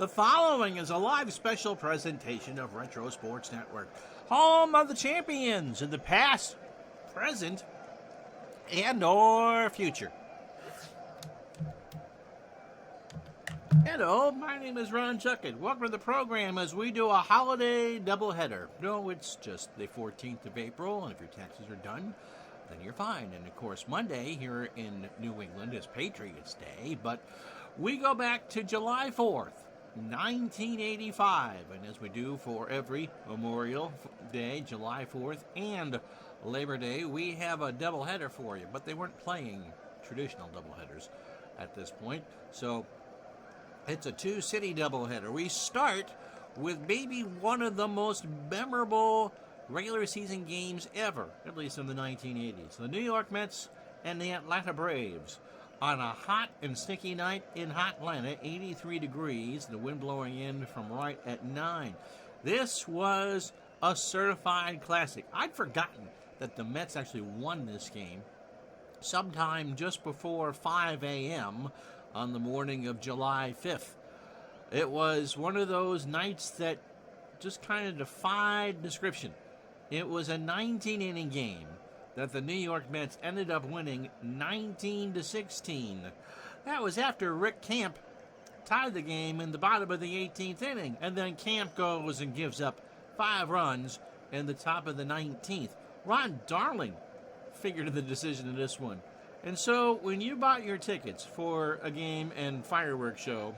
The following is a live special presentation of Retro Sports Network, home of the champions in the past, present, and or future. Hello, my name is Ron Chuckett. Welcome to the program as we do a holiday doubleheader. No, it's just the 14th of April, and if your taxes are done, then you're fine. And of course, Monday here in New England is Patriots Day, but we go back to July 4th, 1985. And as we do for every Memorial Day, July 4th, and Labor Day, we have a doubleheader for you. But they weren't playing traditional doubleheaders at this point, so it's a two-city doubleheader. We start with maybe one of the most memorable regular season games ever, at least in the 1980s. The New York Mets and the Atlanta Braves on a hot and sticky night in hot Atlanta, 83 degrees, the wind blowing in from right at 9. This was a certified classic. I'd forgotten that the Mets actually won this game sometime just before 5 a.m. on the morning of July 5th. It was one of those nights that just kind of defied description. It was a 19-inning game that the New York Mets ended up winning 19-16. That was after Rick Camp tied the game in the bottom of the 18th inning, and then Camp goes and gives up 5 runs in the top of the 19th. Ron Darling figured the decision in this one. And so when you bought your tickets for a game and fireworks show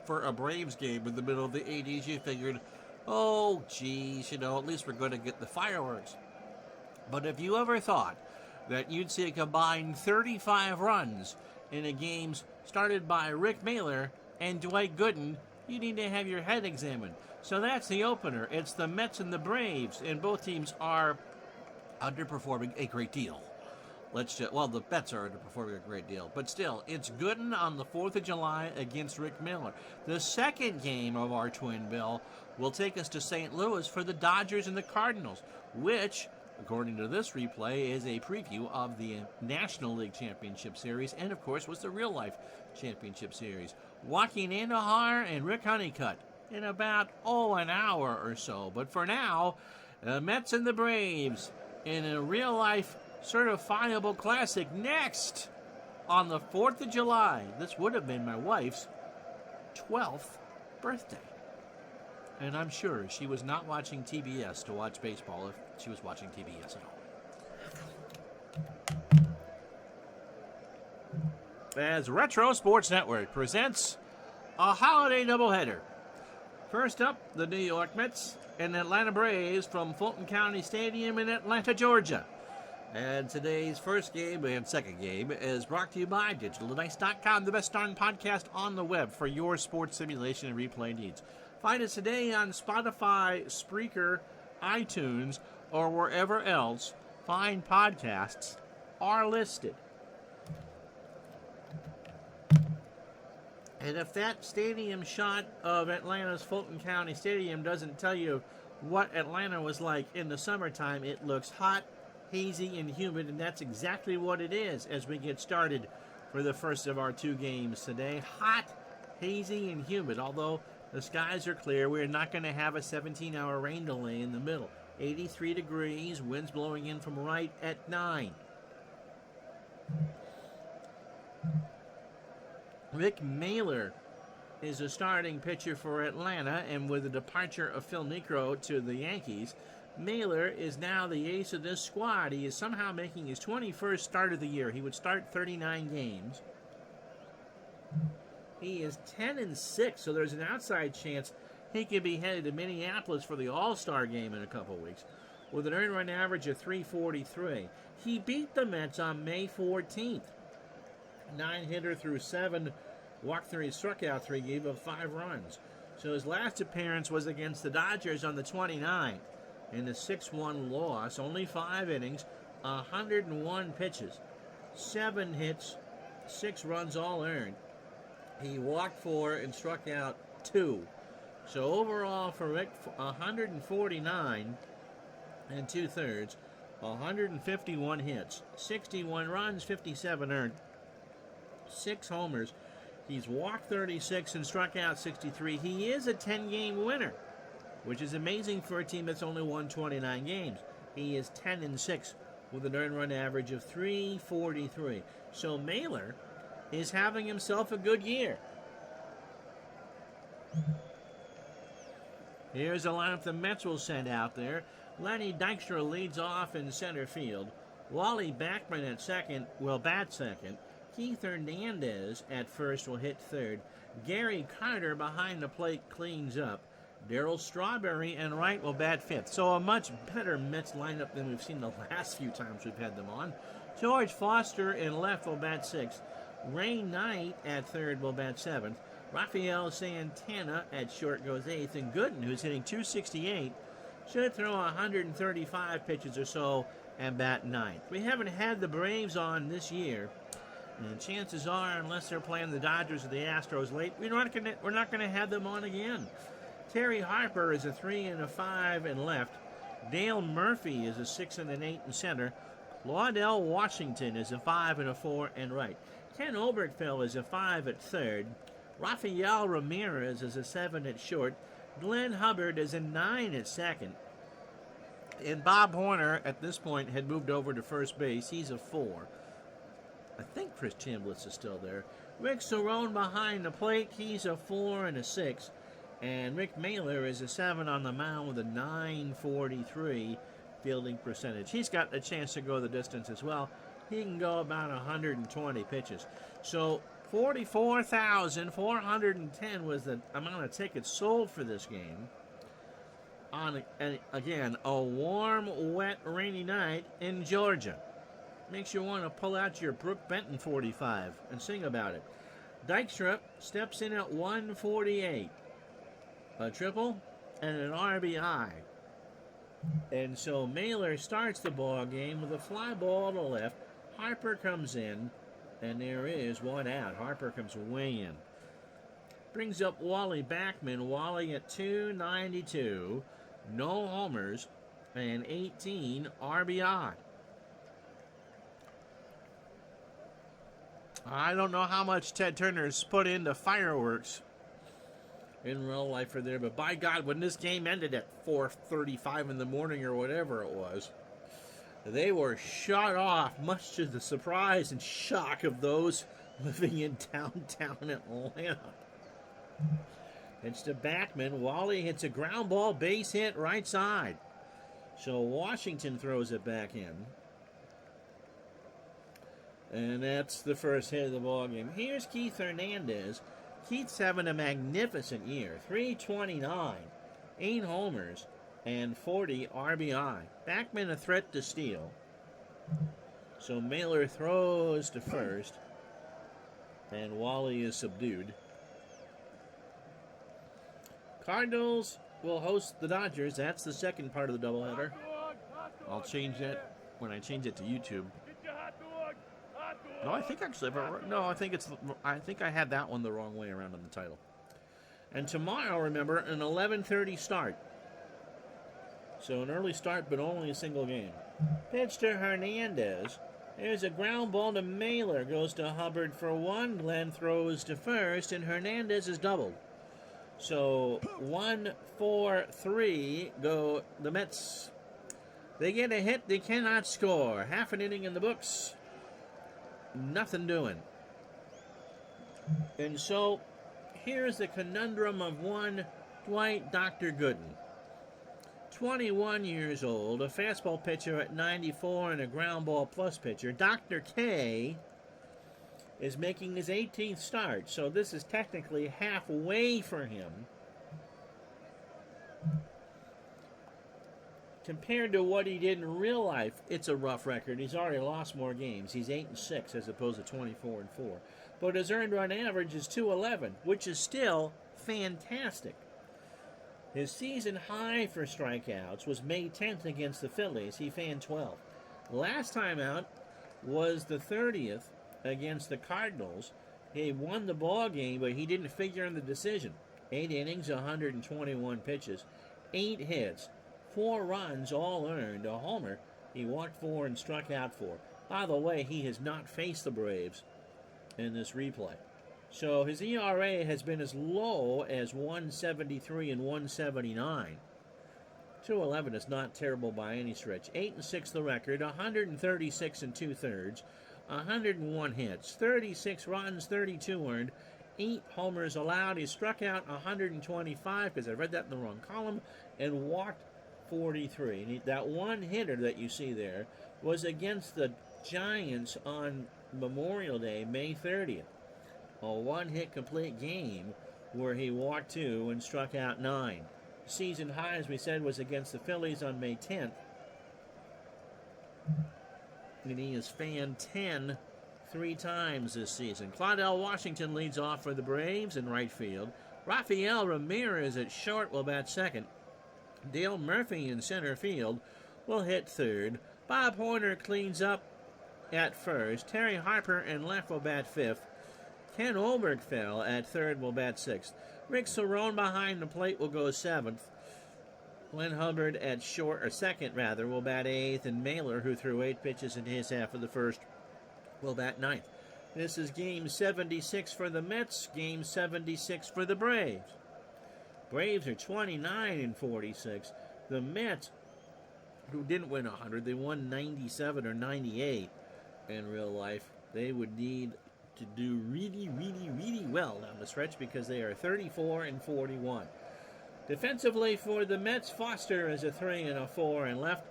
for a Braves game in the middle of the 80s, you figured, oh, geez, at least we're going to get the fireworks. But if you ever thought that you'd see a combined 35 runs in a game started by Rick Mahler and Dwight Gooden, you need to have your head examined. So that's the opener. It's the Mets and the Braves, and both teams are underperforming a great deal. The Mets are underperforming a great deal. But still, it's Gooden on the 4th of July against Rick Miller. The second game of our twin bill will take us to St. Louis for the Dodgers and the Cardinals, which, according to this replay, is a preview of the National League Championship Series and, of course, was the real-life Championship Series. Joaquin Andujar and Rick Honeycutt in about, an hour or so. But for now, the Mets and the Braves in a real-life certifiable classic next on the 4th of July. This would have been my wife's 12th birthday. And I'm sure she was not watching TBS to watch baseball if she was watching TBS at all. As Retro Sports Network presents a holiday doubleheader. First up, the New York Mets and Atlanta Braves from Fulton County Stadium in Atlanta, Georgia. And today's first game and second game is brought to you by DigitalDice.com, the best darn podcast on the web for your sports simulation and replay needs. Find us today on Spotify, Spreaker, iTunes, or wherever else fine podcasts are listed. And if that stadium shot of Atlanta's Fulton County Stadium doesn't tell you what Atlanta was like in the summertime, it looks hot, hazy, and humid, and that's exactly what it is as we get started for the first of our two games today. Hot, hazy, and humid, although the skies are clear. We're not going to have a 17-hour rain delay in the middle. 83 degrees, winds blowing in from right at 9. Rick Mahler is a starting pitcher for Atlanta, and with the departure of Phil Niekro to the Yankees, Mahler is now the ace of this squad. He is somehow making his 21st start of the year. He would start 39 games. He is 10-6, so there's an outside chance he could be headed to Minneapolis for the All-Star game in a couple weeks, with an earned run average of 343. He beat the Mets on May 14th. 9-hitter through 7, walked 3, struck out 3, gave up 5 runs. So his last appearance was against the Dodgers on the 29th. In a 6-1 loss, only 5 innings, 101 pitches, 7 hits, 6 runs all earned. He walked 4 and struck out 2. So overall for Rick, 149 and 2/3, 151 hits, 61 runs, 57 earned, 6 homers, He's walked 36 and struck out 63. He is a 10-game winner, which is amazing for a team that's only won 29 games. He is 10-6 with an earned run average of 343. So Mailer is having himself a good year. Here's a lineup the Mets will send out there. Lenny Dykstra leads off in center field. Wally Backman at second will bat second. Keith Hernandez at first will hit third. Gary Carter behind the plate cleans up. Daryl Strawberry and right will bat fifth. So a much better Mets lineup than we've seen the last few times we've had them on. George Foster in left will bat sixth. Ray Knight at third will bat seventh. Rafael Santana at short goes eighth. And Gooden, who's hitting .268, should throw 135 pitches or so and bat ninth. We haven't had the Braves on this year. And chances are, unless they're playing the Dodgers or the Astros late, we're not going to have them on again. Terry Harper is a 3 and a 5 in left. Dale Murphy is a 6 and an 8 in center. Claudel Washington is a 5 and a 4 in right. Ken Oberkfell is a 5 at third. Rafael Ramirez is a 7 at short. Glenn Hubbard is a 9 at second. And Bob Horner, at this point, had moved over to first base. He's a 4. I think Chris Chambliss is still there. Rick Cerrone behind the plate. He's a 4 and a 6. And Rick Mailer is a 7 on the mound with a .943 fielding percentage. He's got a chance to go the distance as well. He can go about 120 pitches. So 44,410 was the amount of tickets sold for this game. On, again, a warm, wet, rainy night in Georgia. Makes you want to pull out your Brooke Benton 45 and sing about it. Dykstra steps in at 148. A triple and an RBI. And so Mailer starts the ball game with a fly ball to left. Harper comes in, and there is one out. Harper comes way in. Brings up Wally Backman. Wally at 292. No homers and 18 RBI. I don't know how much Ted Turner's put into fireworks in real life for there, but by God, when this game ended at 4:35 in the morning or whatever it was, they were shut off, much to the surprise and shock of those living in downtown Atlanta. It's to Backman. Wally hits a ground ball, base hit, right side. So Washington throws it back in. And that's the first hit of the ball game. Here's Keith Hernandez. Keith's having a magnificent year. 329, 8 homers, and 40 RBI. Backman a threat to steal. So Mailer throws to first. And Wally is subdued. Cardinals will host the Dodgers. That's the second part of the doubleheader. I'll change that when I change it to YouTube. No, I think actually, I think I had that one the wrong way around on the title. And tomorrow, remember, an 11:30 start. So an early start, but only a single game. Pitch to Hernandez. There's a ground ball to Mailer. Goes to Hubbard for one. Glenn throws to first, and Hernandez is doubled. So 1-4-3 go the Mets. They get a hit. They cannot score. Half an inning in the books. Nothing doing. And so here's the conundrum of one Dwight Dr. Gooden. 21 years old, a fastball pitcher at 94 and a ground ball plus pitcher. Dr. K is making his 18th start, so this is technically halfway for him. Compared to what he did in real life, it's a rough record. He's already lost more games. He's 8-6 as opposed to 24-4. But his earned run average is 211, which is still fantastic. His season high for strikeouts was May 10th against the Phillies. He fanned 12. Last time out was the 30th against the Cardinals. He won the ball game, but he didn't figure in the decision. 8 innings, 121 pitches, 8 hits. 4 runs, all earned, a homer. He walked 4 and struck out 4. By the way, he has not faced the Braves in this replay. So his ERA has been as low as 173 and 179. 211 is not terrible by any stretch. 8-6 the record, 136 and 2/3, 101 hits, 36 runs, 32 earned, 8 homers allowed. He struck out 125, because I read that in the wrong column, and walked 43. And that one hitter that you see there was against the Giants on Memorial Day, May 30th. A one-hit complete game where he walked 2 and struck out 9. Season high, as we said, was against the Phillies on May 10th. And he has fanned 10 3 times this season. Claudell Washington leads off for the Braves in right field. Rafael Ramirez at short will bat second. Dale Murphy in center field will hit third. Bob Horner cleans up at first. Terry Harper in left will bat fifth. Ken Obergfell at third will bat sixth. Rick Cerrone behind the plate will go seventh. Glenn Hubbard at second will bat eighth. And Mailer, who threw 8 pitches in his half of the first, will bat ninth. This is game 76 for the Mets, game 76 for the Braves. Braves are 29 and 46. The Mets, who didn't win 100, they won 97 or 98 in real life. They would need to do really, really, really well down the stretch because they are 34 and 41. Defensively for the Mets, Foster is a 3 and a 4 in left.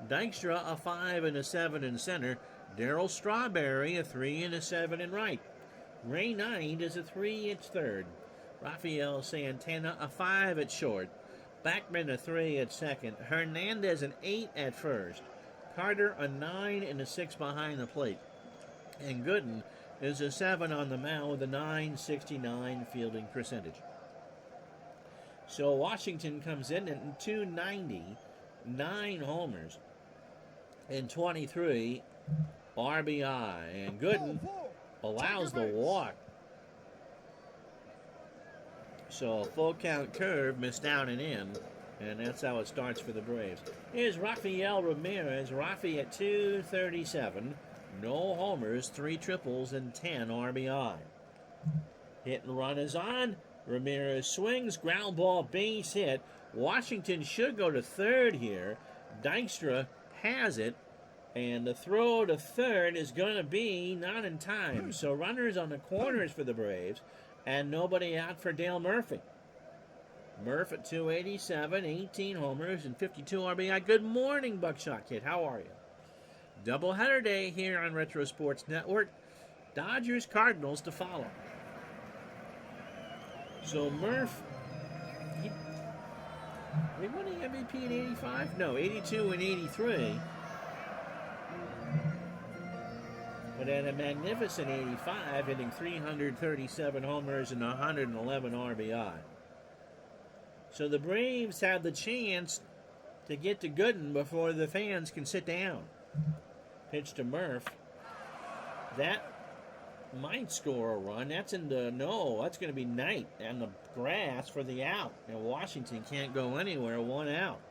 Dykstra a 5 and a 7 in center. Daryl Strawberry a 3 and a 7 in right. Ray Knight is a 3 at third. Rafael Santana a 5 at short. Backman a 3 at second. Hernandez an 8 at first. Carter a 9 and a 6 behind the plate. And Gooden is a 7 on the mound with a .969 fielding percentage. So Washington comes in at 290, 9 homers, and 23 RBI. And Gooden allows the walk. So a full count curve, missed out and in. And that's how it starts for the Braves. Here's Rafael Ramirez. Rafi at 237. No homers, 3 triples, and 10 RBI. Hit and run is on. Ramirez swings. Ground ball, base hit. Washington should go to third here. Dykstra has it. And the throw to third is going to be not in time. So runners on the corners for the Braves. And nobody out for Dale Murphy. Murph at 287, 18 homers, and 52 RBI. Good morning, Buckshot Kid. How are you? Doubleheader day here on Retro Sports Network. Dodgers Cardinals to follow. So Murph, they won the MVP in 85? No, 82 and 83. But at a magnificent 85, hitting 337 homers and 111 RBI. So the Braves have the chance to get to Gooden before the fans can sit down. Pitch to Murph. That might score a run. That's in the that's going to be Knight on the grass for the out. And Washington can't go anywhere. 1 out.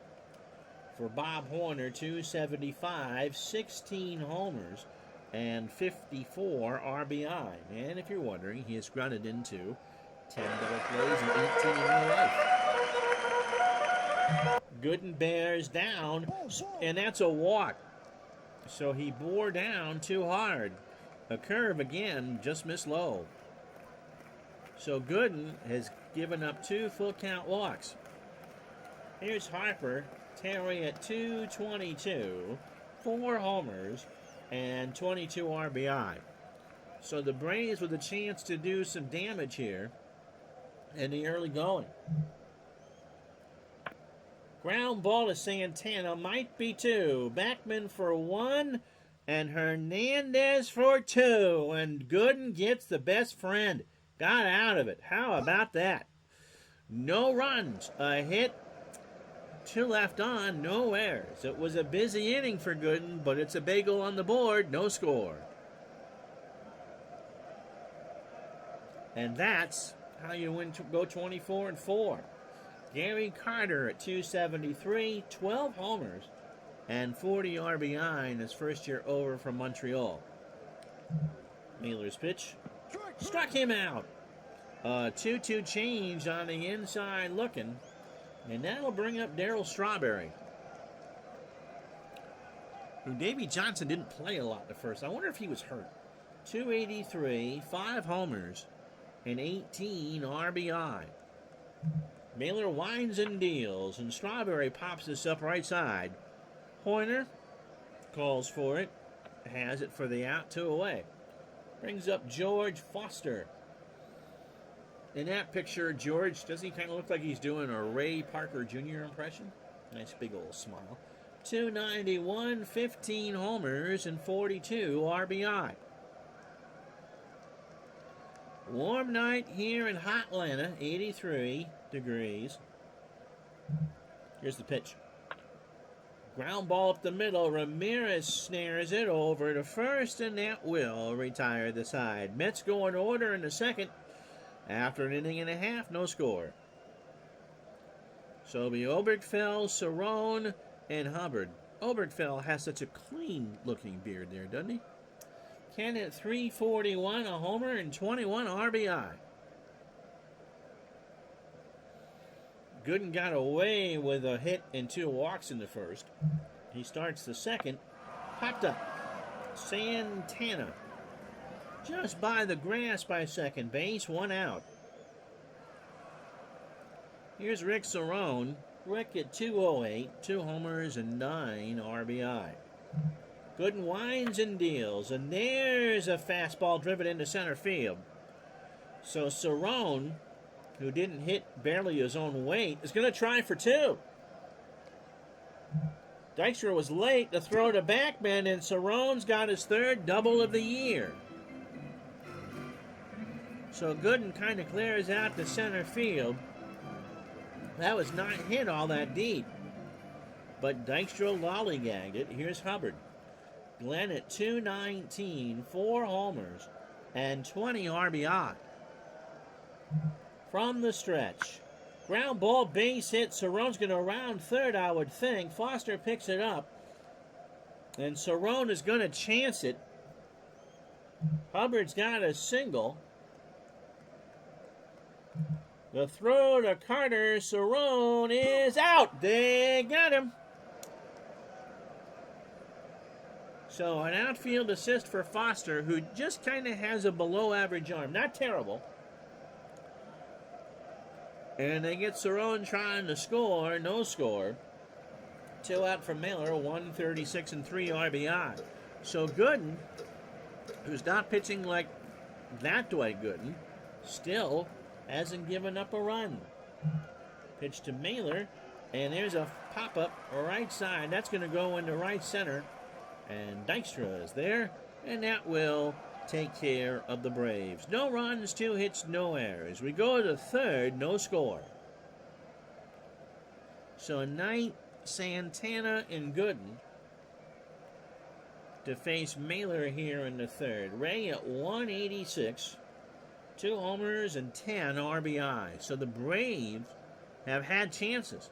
For Bob Horner, 275, 16 homers, and 54 RBI. And if you're wondering, he has grunted into 10 double plays and 18 in real life. Gooden bears down, and that's a walk. So he bore down too hard. A curve again, just missed low. So Gooden has given up 2 full count walks. Here's Harper, Terry at 222, 4 homers, and 22 RBI. So the Braves with a chance to do some damage here in the early going. Ground ball to Santana, might be 2. Backman for 1, and Hernandez for 2. And Gooden gets the best friend. Got out of it. How about that? No runs, a hit, 2 left on, no errors. It was a busy inning for Gooden, but it's a bagel on the board, no score. And that's how you go 24 and 4. Gary Carter at 273, 12 homers, and 40 RBI in his first year over from Montreal. Mailer's pitch struck him out. 2-2 change on the inside looking. And that'll bring up Daryl Strawberry, who Davey Johnson didn't play a lot in the first. I wonder if he was hurt. 283, 5 homers, and 18 RBI. Mailer winds and deals, and Strawberry pops this up right side. Hoyner calls for it, has it for the out, 2 away. Brings up George Foster. In that picture, George, doesn't he kind of look like he's doing a Ray Parker Jr. impression? Nice big old smile. 291, 15 homers, and 42 RBI. Warm night here in hot Atlanta, 83 degrees. Here's the pitch. Ground ball up the middle. Ramirez snares it over to first, and that will retire the side. Mets go in order in the second. After an inning and a half, no score. So it'll be Obergfell, Cerrone, and Hubbard. Obergfell has such a clean-looking beard there, doesn't he? Ken at 341, a homer, and 21 RBI. Gooden got away with a hit and 2 walks in the first. He starts the second. Popped up. Santana. Just by the grass by second base, 1 out. Here's Rick Cerrone. Rick at 208, 2 homers and 9 RBI. Gooden winds and deals, and there's a fastball driven into center field. So Cerrone, who didn't hit barely his own weight, is going to try for 2. Dykstra was late to throw to Backman, and Cerrone's got his 3rd double of the year. So Gooden kind of clears out to center field. That was not hit all that deep, but Dykstra lollygagged it. Here's Hubbard. Glenn at 219, 4 homers, and 20 RBI. From the stretch. Ground ball, base hit. Cerrone's going to round third, I would think. Foster picks it up, and Cerrone is going to chance it. Hubbard's got a single. The throw to Carter. Cerrone is out. They got him. So an outfield assist for Foster, who just kind of has a below-average arm. Not terrible. And they get Cerrone trying to score. No score. 2 out for Mailer. 136 and 3 RBI. So Gooden, who's not pitching like that Dwight Gooden, still hasn't given up a run. Pitch to Mailer. And there's a pop-up right side. That's going to go into right center. And Dykstra is there, and that will take care of the Braves. No runs, 2 hits, no errors. We go to third, no score. So Knight, Santana, and Gooden to face Mailer here in the third. Ray at 186, 2 homers and 10 RBI. So the Braves have had chances,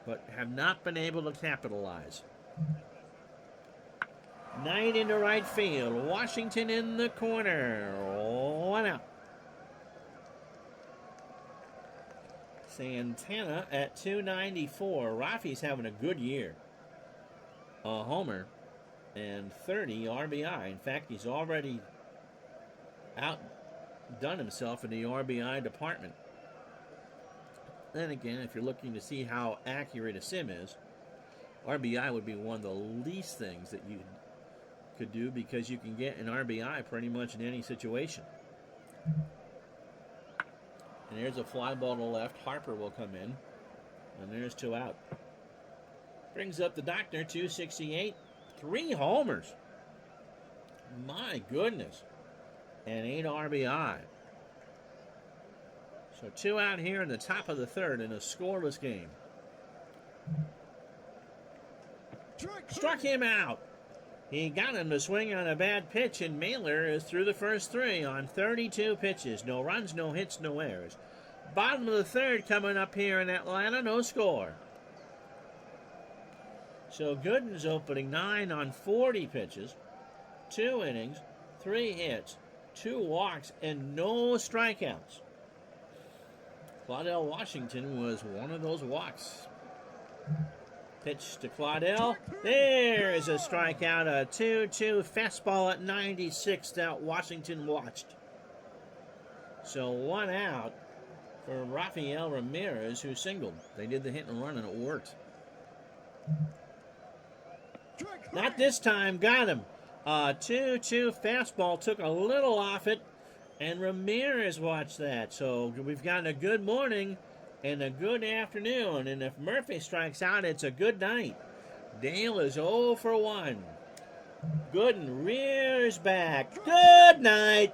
but have not been able to capitalize. Knight into right field. Washington in the corner. 1 out. Santana at 294. Rafi's having a good year. A homer and 30 RBI. In fact, he's already outdone himself in the RBI department. Then again, if you're looking to see how accurate a sim is, RBI would be one of the least things that you could do, because you can get an RBI pretty much in any situation. And there's a fly ball to left. Harper will come in. And there's 2 out. Brings up the doctor, 268. 3 homers. My goodness. And 8 RBI. So 2 out here in the top of the third in a scoreless game. Struck him out. He got him to swing on a bad pitch, and Mailer is through the first 3 on 32 pitches. No runs, no hits, no errors. Bottom of the third coming up here in Atlanta, no score. So Gooden's opening 9 on 40 pitches, 2 innings, 3 hits, 2 walks, and no strikeouts. Claudell Washington was one of those walks. Pitch to Claudell. There's a strikeout, a 2-2 fastball at 96 that Washington watched. So 1 out for Rafael Ramirez, who singled. They did the hit and run, and it worked. Not this time, got him. 2-2 fastball, took a little off it, and Ramirez watched that. So we've got a good morning and a good afternoon. And if Murphy strikes out, it's a good night. Dale is 0 for 1. Gooden rears back. Good night.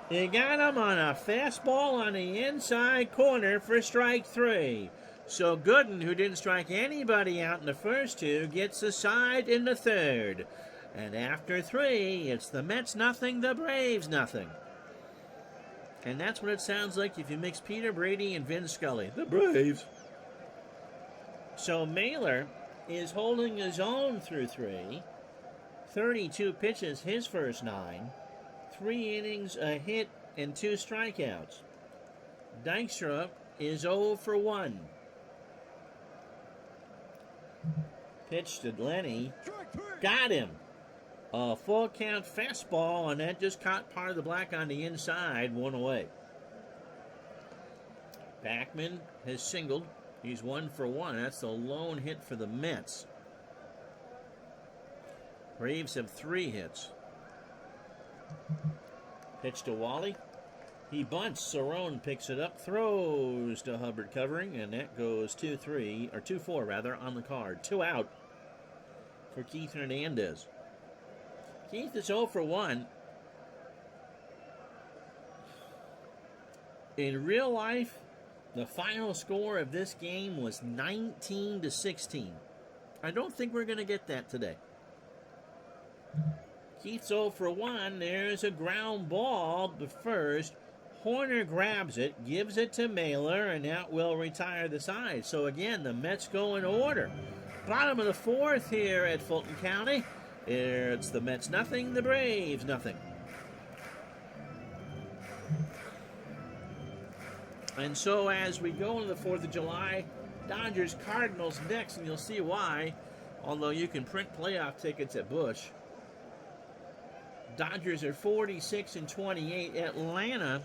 He got him on a fastball on the inside corner for strike 3. So Gooden, who didn't strike anybody out in the first 2, gets the side in the third. And after 3, it's the Mets nothing, the Braves nothing. And that's what it sounds like if you mix Peter Brady and Vin Scully. The Braves. So Mailer is holding his own through 3. 32 pitches, his first 9. 3 innings, a hit, and 2 strikeouts. Dykstra is 0 for 1. Pitch to Lenny. Got him. A full count fastball, and that just caught part of the black on the inside, 1 away. Backman has singled. He's 1 for 1. That's the lone hit for the Mets. Braves have 3 hits. Pitch to Wally. He bunts. Cerrone picks it up, throws to Hubbard covering, and that goes 2-4 rather, on the card. 2 out for Keith Hernandez. Keith is 0 for 1. In real life, the final score of this game was 19-16. I don't think we're going to get that today. Keith's 0 for 1. There's a ground ball to first. Horner grabs it, gives it to Mailer, and that will retire the side. So again, the Mets go in order. Bottom of the 4th here at Fulton County. It's the Mets nothing, the Braves nothing. And so as we go into the 4th of July, Dodgers Cardinals next, and you'll see why, although you can print playoff tickets at Busch. Dodgers are 46-28. Atlanta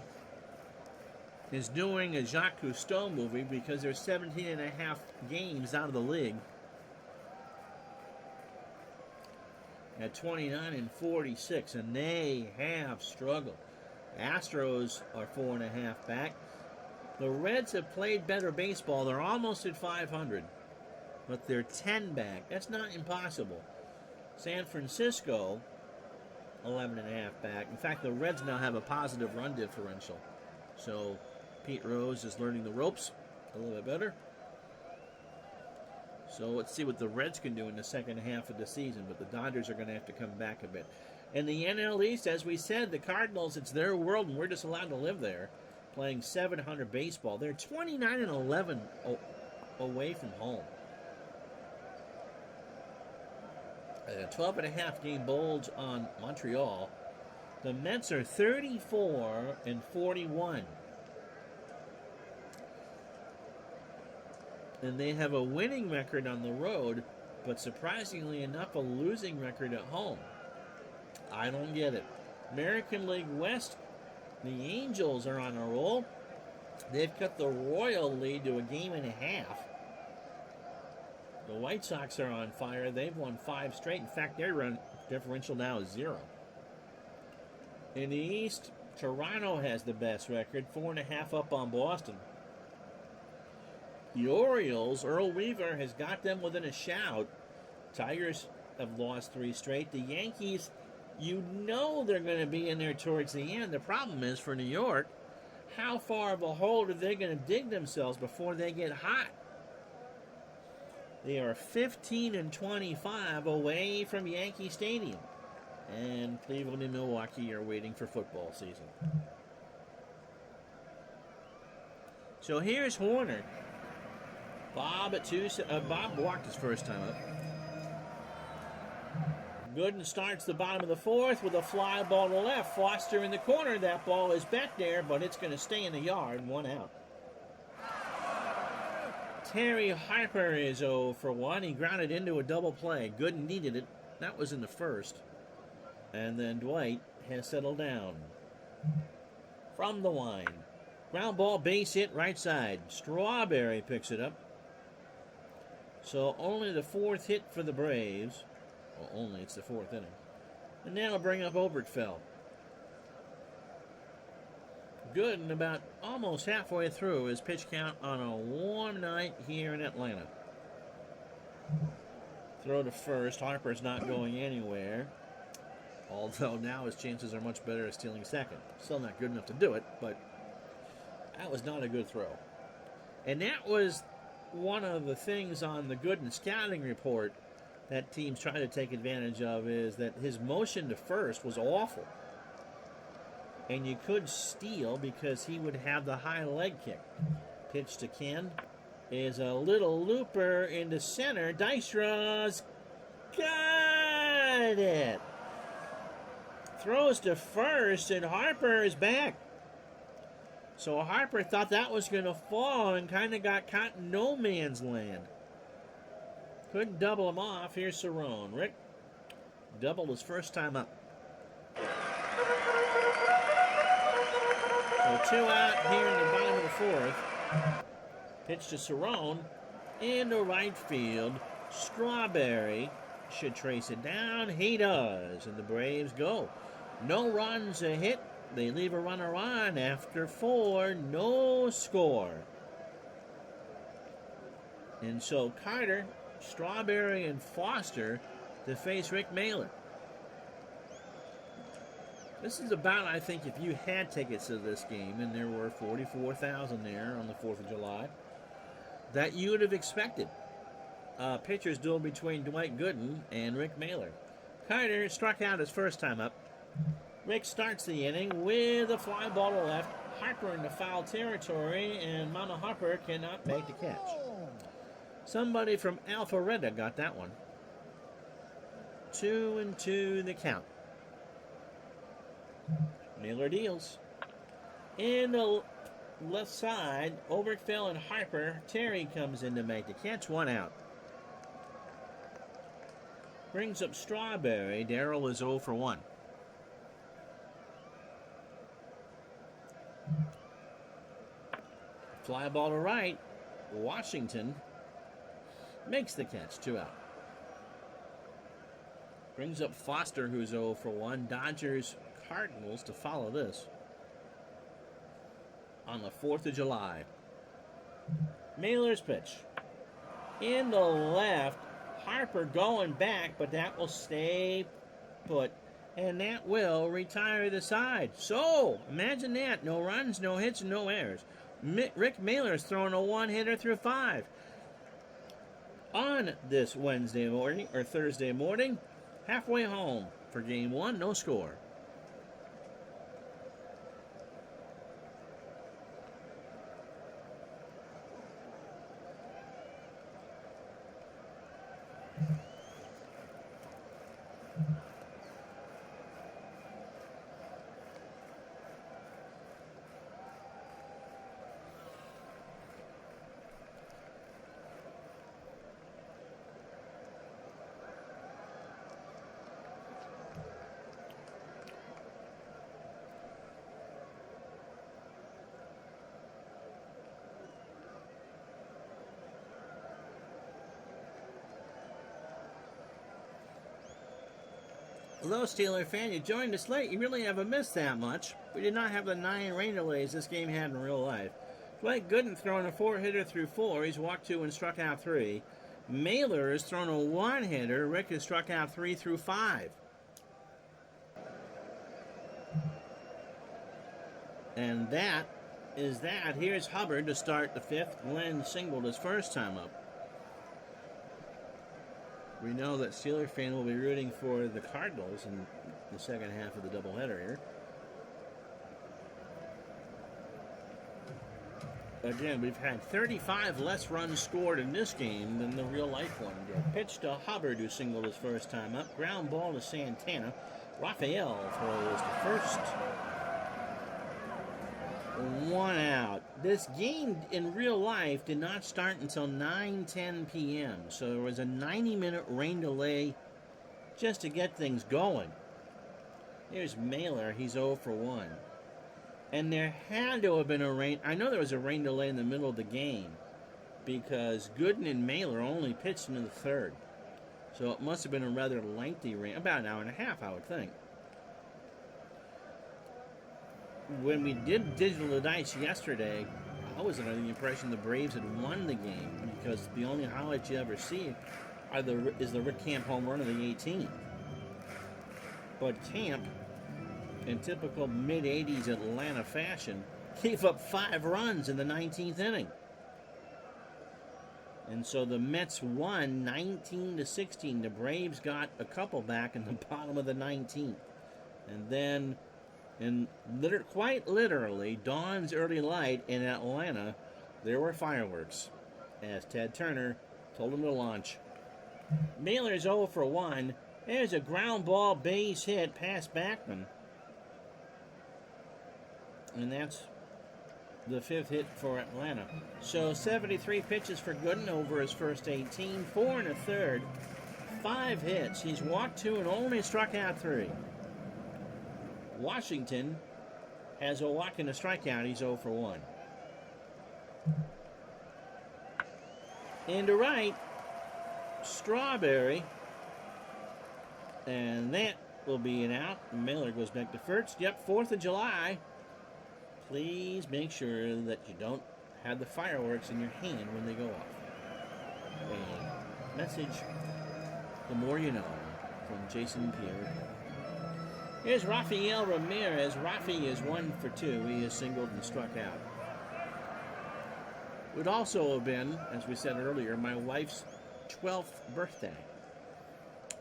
is doing a Jacques Cousteau movie because they're 17.5 games out of the league. At 29-46, and they have struggled. Astros are 4.5 back. The Reds have played better baseball. They're almost at 500, but they're 10 back. That's not impossible. San Francisco, 11.5 back. In fact, the Reds now have a positive run differential. So Pete Rose is learning the ropes a little bit better. So let's see what the Reds can do in the second half of the season, but the Dodgers are going to have to come back a bit. In the NL East, as we said, the Cardinals, it's their world, and we're just allowed to live there, playing 700 baseball. They're 29-11 away from home. A 12.5 game bulge on Montreal. The Mets are 34-41. And they have a winning record on the road, but surprisingly enough, a losing record at home. I don't get it. American League West, the Angels are on a roll. They've cut the Royal lead to a game and a half. The White Sox are on fire. They've won 5 straight. In fact, their run differential now is 0. In the East, Toronto has the best record, 4.5 up on Boston. The Orioles, Earl Weaver has got them within a shout. Tigers have lost 3 straight. The Yankees, you know they're going to be in there towards the end. The problem is for New York, how far of a hole are they going to dig themselves before they get hot? They are 15-25 away from Yankee Stadium. And Cleveland and Milwaukee are waiting for football season. So here's Horner. Bob walked his first time up. Gooden starts the bottom of the fourth with a fly ball to left. Foster in the corner. That ball is back there, but it's going to stay in the yard. 1 out. Terry Harper is 0 for 1. He grounded into a double play. Gooden needed it. That was in the first. And then Dwight has settled down. From the line. Ground ball, base hit, right side. Strawberry picks it up. So only the 4th hit for the Braves. Well, only it's the 4th inning. And now we'll bring up Oberkfell. Good and about almost halfway through his pitch count on a warm night here in Atlanta. Throw to first. Harper's not going anywhere. Although now his chances are much better at stealing second. Still not good enough to do it, but that was not a good throw. And that was one of the things on the Gooden scouting report that teams try to take advantage of, is that his motion to first was awful. And you could steal because he would have the high leg kick. Pitch to Ken is a little looper into center. Dykstra's got it. Throws to first, and Harper is back. So Harper thought that was going to fall and kind of got caught in no man's land. Couldn't double him off. Here's Cerrone. Rick doubled his first time up. So 2 out here in the bottom of the fourth. Pitch to Cerrone into right field. Strawberry should trace it down. He does. And the Braves go. No runs, a hit. They leave a runner on after 4. No score. And so Carter, Strawberry, and Foster to face Rick Mailer. This is about, I think, if you had tickets to this game, and there were 44,000 there on the 4th of July, that you would have expected. Pitcher's duel between Dwight Gooden and Rick Mailer. Carter struck out his first time up. Rick starts the inning with a fly ball to left. Harper into foul territory, and Mama Harper cannot make the catch. Somebody from Alpharetta got that one. 2-2 the count. Mailer deals. In the left side, Oberkfell and Harper. Terry comes in to make the catch. 1 out. Brings up Strawberry. Daryl is 0 for 1. Fly ball to right. Washington makes the catch. 2 out. Brings up Foster, who's 0 for 1. Dodgers, Cardinals to follow this on the 4th of July. Mailer's pitch. In the left. Harper going back, but that will stay put. And that will retire the side. So, imagine that. No runs, no hits, and no errors. Rick Mailer's throwing a one-hitter through 5. On this Wednesday morning, or Thursday morning, halfway home for Game 1, no score. Hello, Steeler fan. You joined us late. You really haven't missed that much. We did not have the 9 rain delays this game had in real life. Dwight Gooden throwing a 4-hitter through 4. He's walked 2 and struck out 3. Mailer has thrown a 1-hitter. Rick has struck out 3 through 5. And that is that. Here's Hubbard to start the 5th. Glenn singled his first time up. We know that Steeler fan will be rooting for the Cardinals in the second half of the doubleheader here. Again, we've had 35 less runs scored in this game than the real-life one did. Pitch to Hubbard, who singled his first time up. Ground ball to Santana. Raphael throws to first. 1 out. This game in real life did not start until 9:10 p.m., so there was a 90-minute rain delay just to get things going. Here's Mailer. He's 0 for 1. And there had to have been a rain. I know there was a rain delay in the middle of the game because Gooden and Mailer only pitched into the third. So it must have been a rather lengthy rain, about an hour and a half, I would think. When we did Digital Dice yesterday, I was under the impression the Braves had won the game because the only highlights you ever see is the Rick Camp home run of the 18th. But Camp, in typical mid-'80s Atlanta fashion, gave up 5 runs in the 19th inning. And so the Mets won 19-16. The Braves got a couple back in the bottom of the 19th. And then, quite literally, dawn's early light in Atlanta, there were fireworks, as Ted Turner told him to launch. Mailer's 0 for 1. There's a ground ball base hit past Backman. And that's the 5th hit for Atlanta. So 73 pitches for Gooden over his first 18. 4 1/3. 5 hits. He's walked 2 and only struck out 3. Washington has a walk and a strikeout. He's 0 for 1. Into right, Strawberry. And that will be an out. Mailer goes back to first. Yep, 4th of July. Please make sure that you don't have the fireworks in your hand when they go off. A message, the more you know, from Jason Pierre. Here's Rafael Ramirez. Rafi is 1 for 2. He is singled and struck out. It would also have been, as we said earlier, my wife's 12th birthday.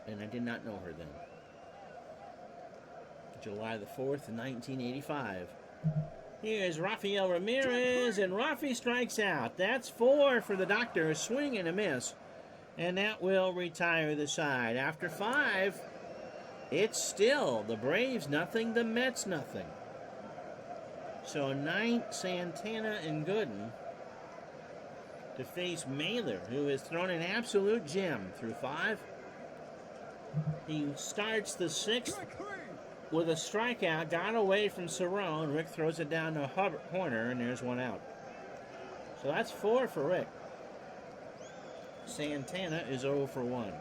And I did not know her then. July the 4th, 1985. Here's Rafael Ramirez, and Rafi strikes out. That's 4 for the Doctor. A swing and a miss. And that will retire the side. After 5, it's still the Braves nothing, the Mets nothing. So Knight, Santana, and Gooden to face Mailer, who has thrown an absolute gem through 5. He starts the 6th with a strikeout, got away from Cerrone. Rick throws it down to Horner, and there's 1 out. So that's 4 for Rick. Santana is 0 for 1.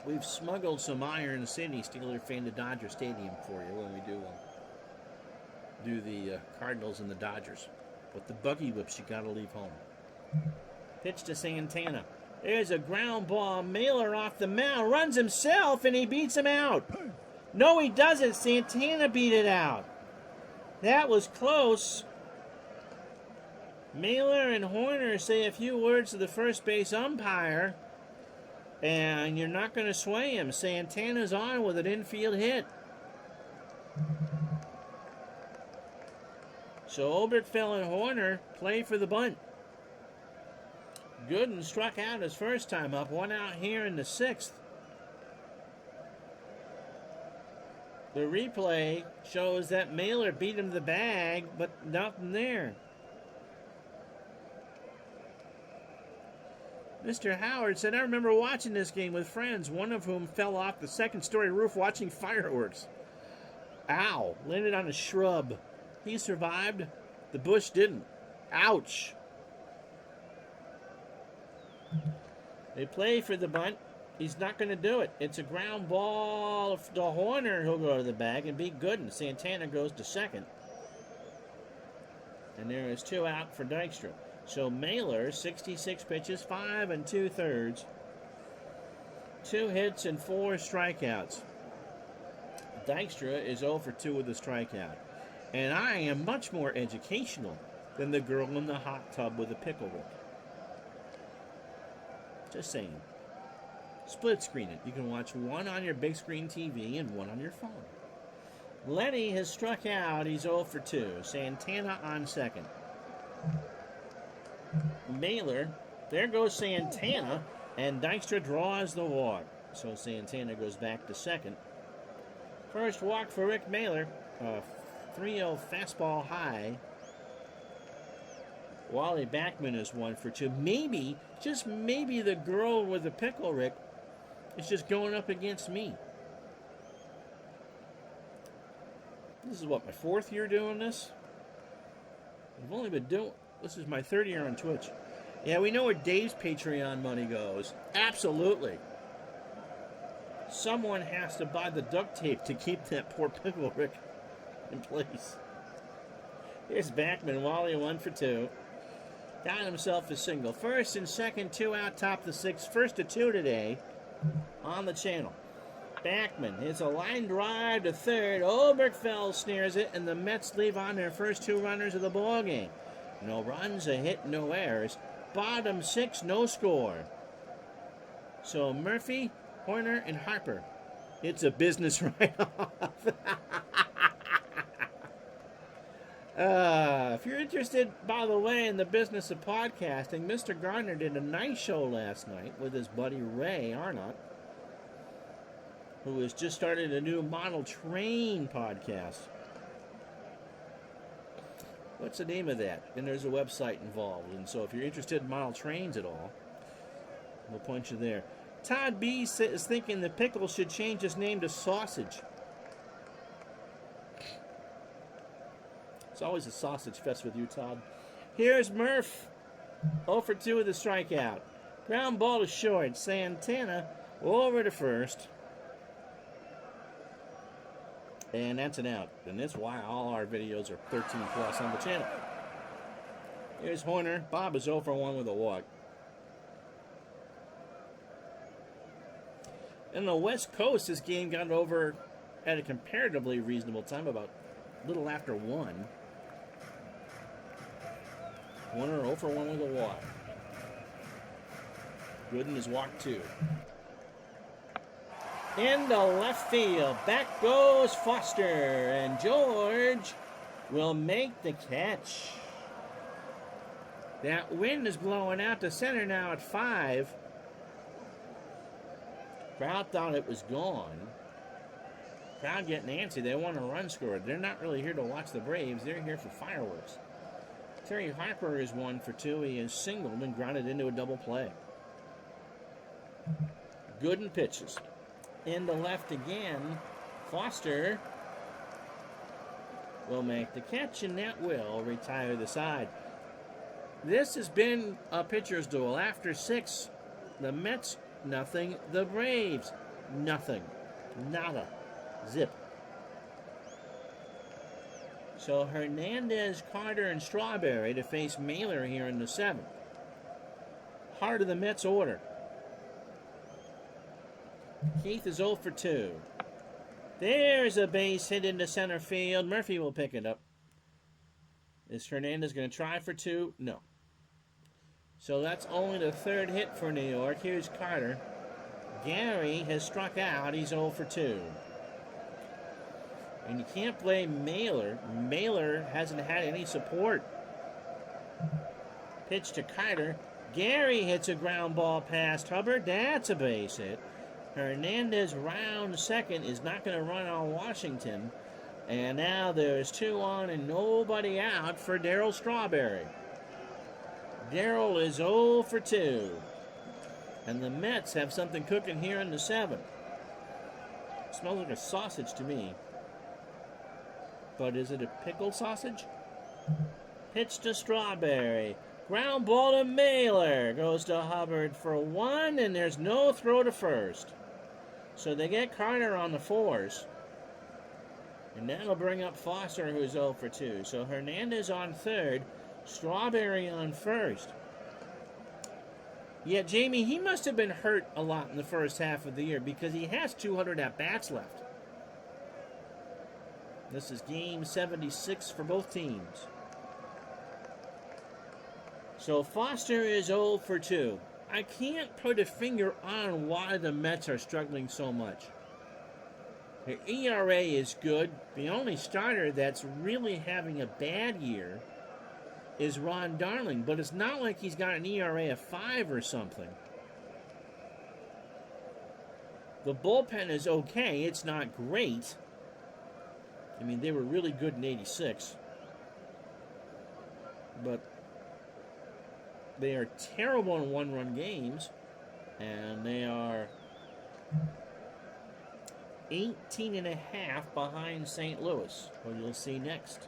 We've smuggled some Iron City Steeler fan to Dodger Stadium for you when we do the Cardinals and the Dodgers. But the buggy whips, you got to leave home. Pitch to Santana. There's a ground ball. Mailer off the mound. Runs himself, and he beats him out. No, he doesn't. Santana beat it out. That was close. Mailer and Horner say a few words to the first base umpire, and you're not going to sway him. Santana's on with an infield hit. So Oberkfell and Horner play for the bunt. Gooden struck out his first time up. 1 out here in the 6th. The replay shows that Mailer beat him to the bag, but nothing there. Mr. Howard said, I remember watching this game with friends, one of whom fell off the 2nd-story roof watching fireworks. Ow, landed on a shrub. He survived. The bush didn't. Ouch. They play for the bunt. He's not going to do it. It's a ground ball to Horner, who'll go to the bag and beat Gooden. Santana goes to 2nd. And there is 2 out for Dykstra. So Mailer, 66 pitches, 5 2/3. 2 hits and 4 strikeouts. Dykstra is 0 for 2 with a strikeout. And I am much more educational than the girl in the hot tub with a pickle whip. Just saying. Split screen it. You can watch one on your big screen TV and one on your phone. Lottie has struck out. He's 0 for 2. Santana on second. Mailer. There goes Santana. And Dykstra draws the walk. So Santana goes back to second. First walk for Rick Mailer. 3-0 fastball high. Wally Backman is 1 for 2. Maybe, just maybe, the girl with the pickle, Rick, is just going up against me. This is what, my 4th year doing this? I've only been doing... This is my 3rd year on Twitch. Yeah, we know where Dave's Patreon money goes. Absolutely. Someone has to buy the duct tape to keep that poor pickle, Rick, in place. Here's Backman. Wally 1 for 2. Got himself a single. First and second, 2 out, top the 6th. First to 2 today on the channel. Backman hits a line drive to third. Obergefell snares it, and the Mets leave on their first 2 runners of the ball game. No runs, a hit, no errors. Bottom 6, no score. So Murphy, Horner, and Harper. It's a business write-off. If you're interested, by the way, in the business of podcasting, Mr. Gardner did a nice show last night with his buddy Ray Arnott, who has just started a new model train podcast. What's the name of that? And there's a website involved. And so if you're interested in model trains at all, we'll point you there. Todd B is thinking the pickle should change his name to Sausage. It's always a sausage fest with you, Todd. Here's Murph. 0 for 2 with a strikeout. Ground ball to short. Santana over to first. And that's an out. And that's why all our videos are 13 plus on the channel. Here's Horner. Bob is 0 for 1 with a walk. In the West Coast, this game got over at a comparatively reasonable time, about a little after 1. Horner 0 for 1 with a walk. Gooden is walk 2. Into left field. Back goes Foster. And George will make the catch. That wind is blowing out to center now at 5. Crowd thought it was gone. Crowd getting antsy. They want a run scored. They're not really here to watch the Braves. They're here for fireworks. Terry Harper is 1 for 2. He is singled and grounded into a double play. Gooden pitches. Into left again. Foster will make the catch, and that will retire the side. This has been a pitcher's duel. After 6, the Mets, nothing. The Braves, nothing. Nada. Zip. So Hernandez, Carter, and Strawberry to face Mailer here in the 7th. Heart of the Mets order. Keith is 0 for 2. There's a base hit into center field. Murphy will pick it up. Is Hernandez going to try for 2? No. So that's only the 3rd hit for New York. Here's Carter. Gary has struck out. He's 0 for 2. And you can't blame Mailer. Mailer hasn't had any support. Pitch to Carter. Gary hits a ground ball past Hubbard. That's a base hit. Hernandez round second is not going to run on Washington. And now there's 2 on and nobody out for Daryl Strawberry. Daryl is 0 for 2. And the Mets have something cooking here in the 7th. Smells like a sausage to me. But is it a pickle sausage? Pitch to Strawberry. Ground ball to Mailer. Goes to Hubbard for 1, and there's no throw to first. So they get Carter on the 4s. And that'll bring up Foster, who's 0 for 2. So Hernandez on 3rd. Strawberry on 1st. Yeah, Jamie, he must have been hurt a lot in the first half of the year because he has 200 at-bats left. This is game 76 for both teams. So Foster is 0 for 2. I can't put a finger on why the Mets are struggling so much. Their ERA is good. The only starter that's really having a bad year is Ron Darling, but it's not like he's got an ERA of 5 or something. The bullpen is okay. It's not great. I mean, they were really good in '86. But they are terrible in one-run games. And they are 18.5 behind St. Louis, who you'll see next.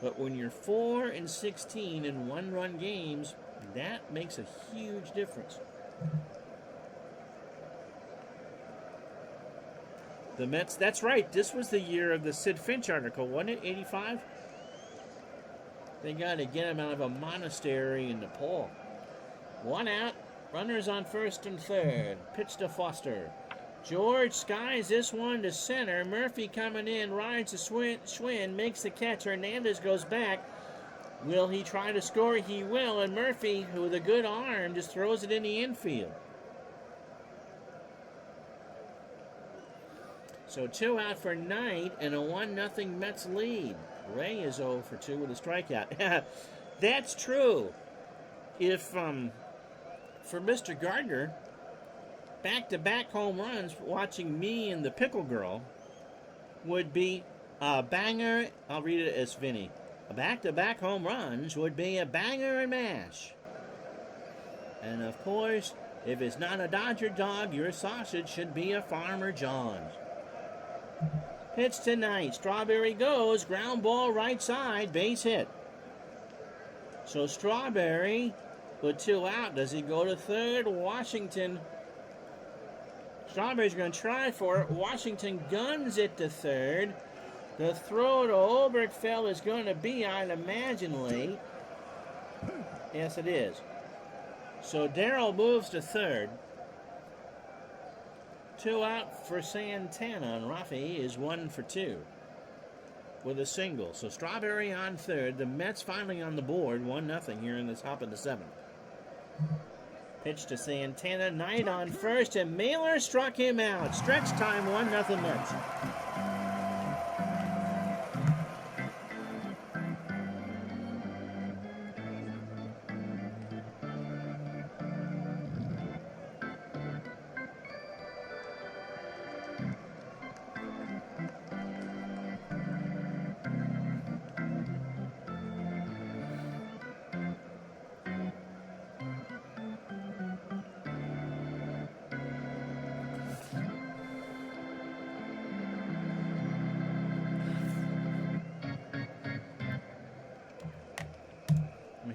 But when you're 4-16 in one-run games, that makes a huge difference. The Mets, that's right, this was the year of the Sid Finch article, wasn't it, 85? They got to get him out of a monastery in Nepal. 1 out, runners on first and third. Pitch to Foster. George skies this one to center. Murphy coming in, rides the Schwinn, makes the catch. Hernandez goes back. Will he try to score? He will, and Murphy, with a good arm, just throws it in the infield. So 2 out for Knight and a 1-0 Mets lead. Ray is 0 for 2 with a strikeout. That's true. If, for Mr. Gardner, back-to-back home runs, watching me and the Pickle Girl, would be a banger. I'll read it as Vinny. Back-to-back home runs would be a banger and mash. And, of course, if it's not a Dodger dog, your sausage should be a Farmer John's. Pitch tonight. Strawberry goes. Ground ball right side. Base hit. So Strawberry with 2 out. Does he go to third? Washington. Strawberry's going to try for it. Washington guns it to third. The throw to Oberkfell is going to be, I'd imagine, late. Yes, it is. So Daryl moves to third. 2 out for Santana, and Rafi is 1 for 2 with a single. So Strawberry on third. The Mets finally on the board, 1-0 here in the top of the 7th. Pitch to Santana. Knight on first, and Mailer struck him out. Stretch time, 1-0 Mets.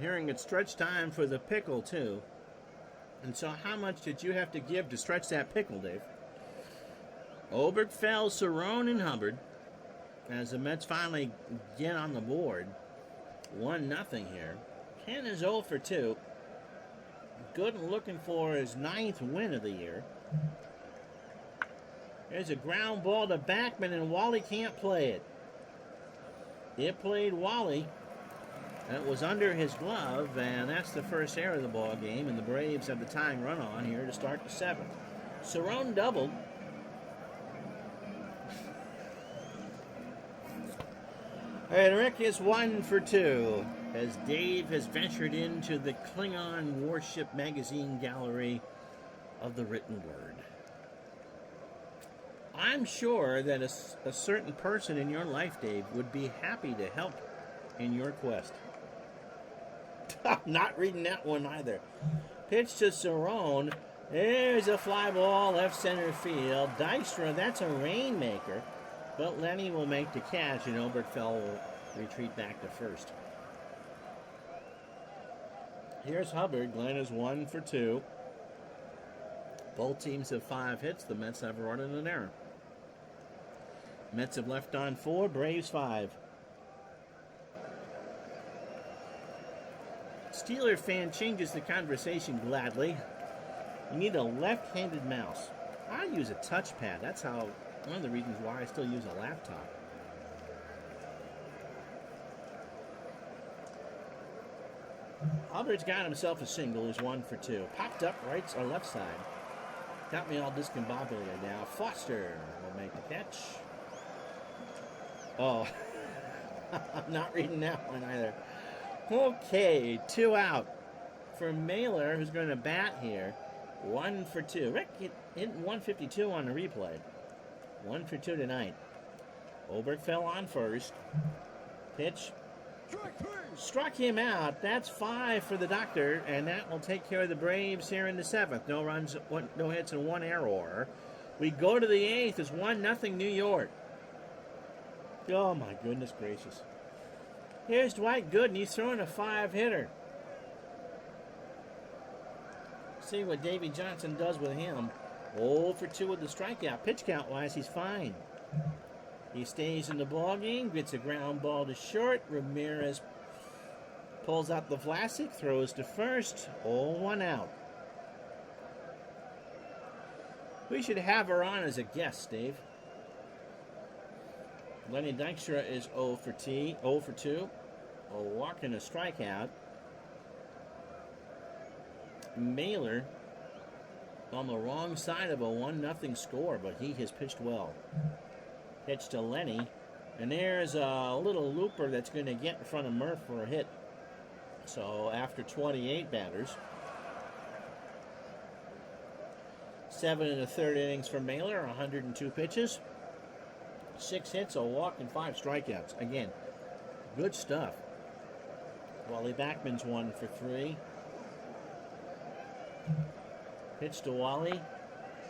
Hearing it's stretch time for the pickle, too. And so how much did you have to give to stretch that pickle, Dave? Oberkfell, Cerrone, and Hubbard, as the Mets finally get on the board. 1-0 here. Ken is 0 for 2. Good and looking for his 9th win of the year. There's a ground ball to Backman, and Wally can't play it. It played Wally. That was under his glove, and that's the first error of the ball game, and the Braves have the tying run on here to start the 7th. Cerrone doubled. And Rick is 1 for 2, as Dave has ventured into the Klingon Warship Magazine gallery of the written word. I'm sure that a certain person in your life, Dave, would be happy to help in your quest. I'm not reading that one either. Pitch to Cerrone. There's a fly ball, left center field. Dijkstra, that's a rainmaker. But Lenny will make the catch, and Oberkfell will retreat back to first. Here's Hubbard. Glenn is 1 for 2. Both teams have 5 hits. The Mets have running an error. Mets have left on 4, Braves 5. Steeler fan changes the conversation gladly. You need a left-handed mouse. I use a touchpad. That's how, one of the reasons why I still use a laptop. Hubbard's got himself a single. He's 1 for 2. Popped up right or left side. Got me all discombobulated now. Foster will make the catch. Oh, I'm not reading that one either. Okay, 2 out for Mailer, who's going to bat here. 1 for 2. Rick hit 152 on the replay. 1 for 2 tonight. Oberg fell on first. Pitch. Struck him out. That's 5 for the Doctor, and that will take care of the Braves here in the 7th. No runs, no hits, and 1 error. We go to the 8th. It's 1-0 New York. Oh, my goodness gracious. Here's Dwight Gooden. He's throwing a 5-hitter. See what Davy Johnson does with him. 0 for 2 with the strikeout. Pitch count-wise, he's fine. He stays in the ballgame, gets a ground ball to short. Ramirez pulls out the Vlasic, throws to first. 0-1 out. We should have her on as a guest, Dave. Lenny Dykstra is 0 for 2. A walk and a strikeout. Mailer on the wrong side of a 1-0 score, but he has pitched well. Pitch to Lenny, and there's a little looper that's going to get in front of Murph for a hit. So after 28 batters, 7 1/3 innings for Mailer, 102 pitches, 6 hits, a walk, and 5 strikeouts. Again, good stuff. Wally Backman's 1 for 3. Pitch to Wally.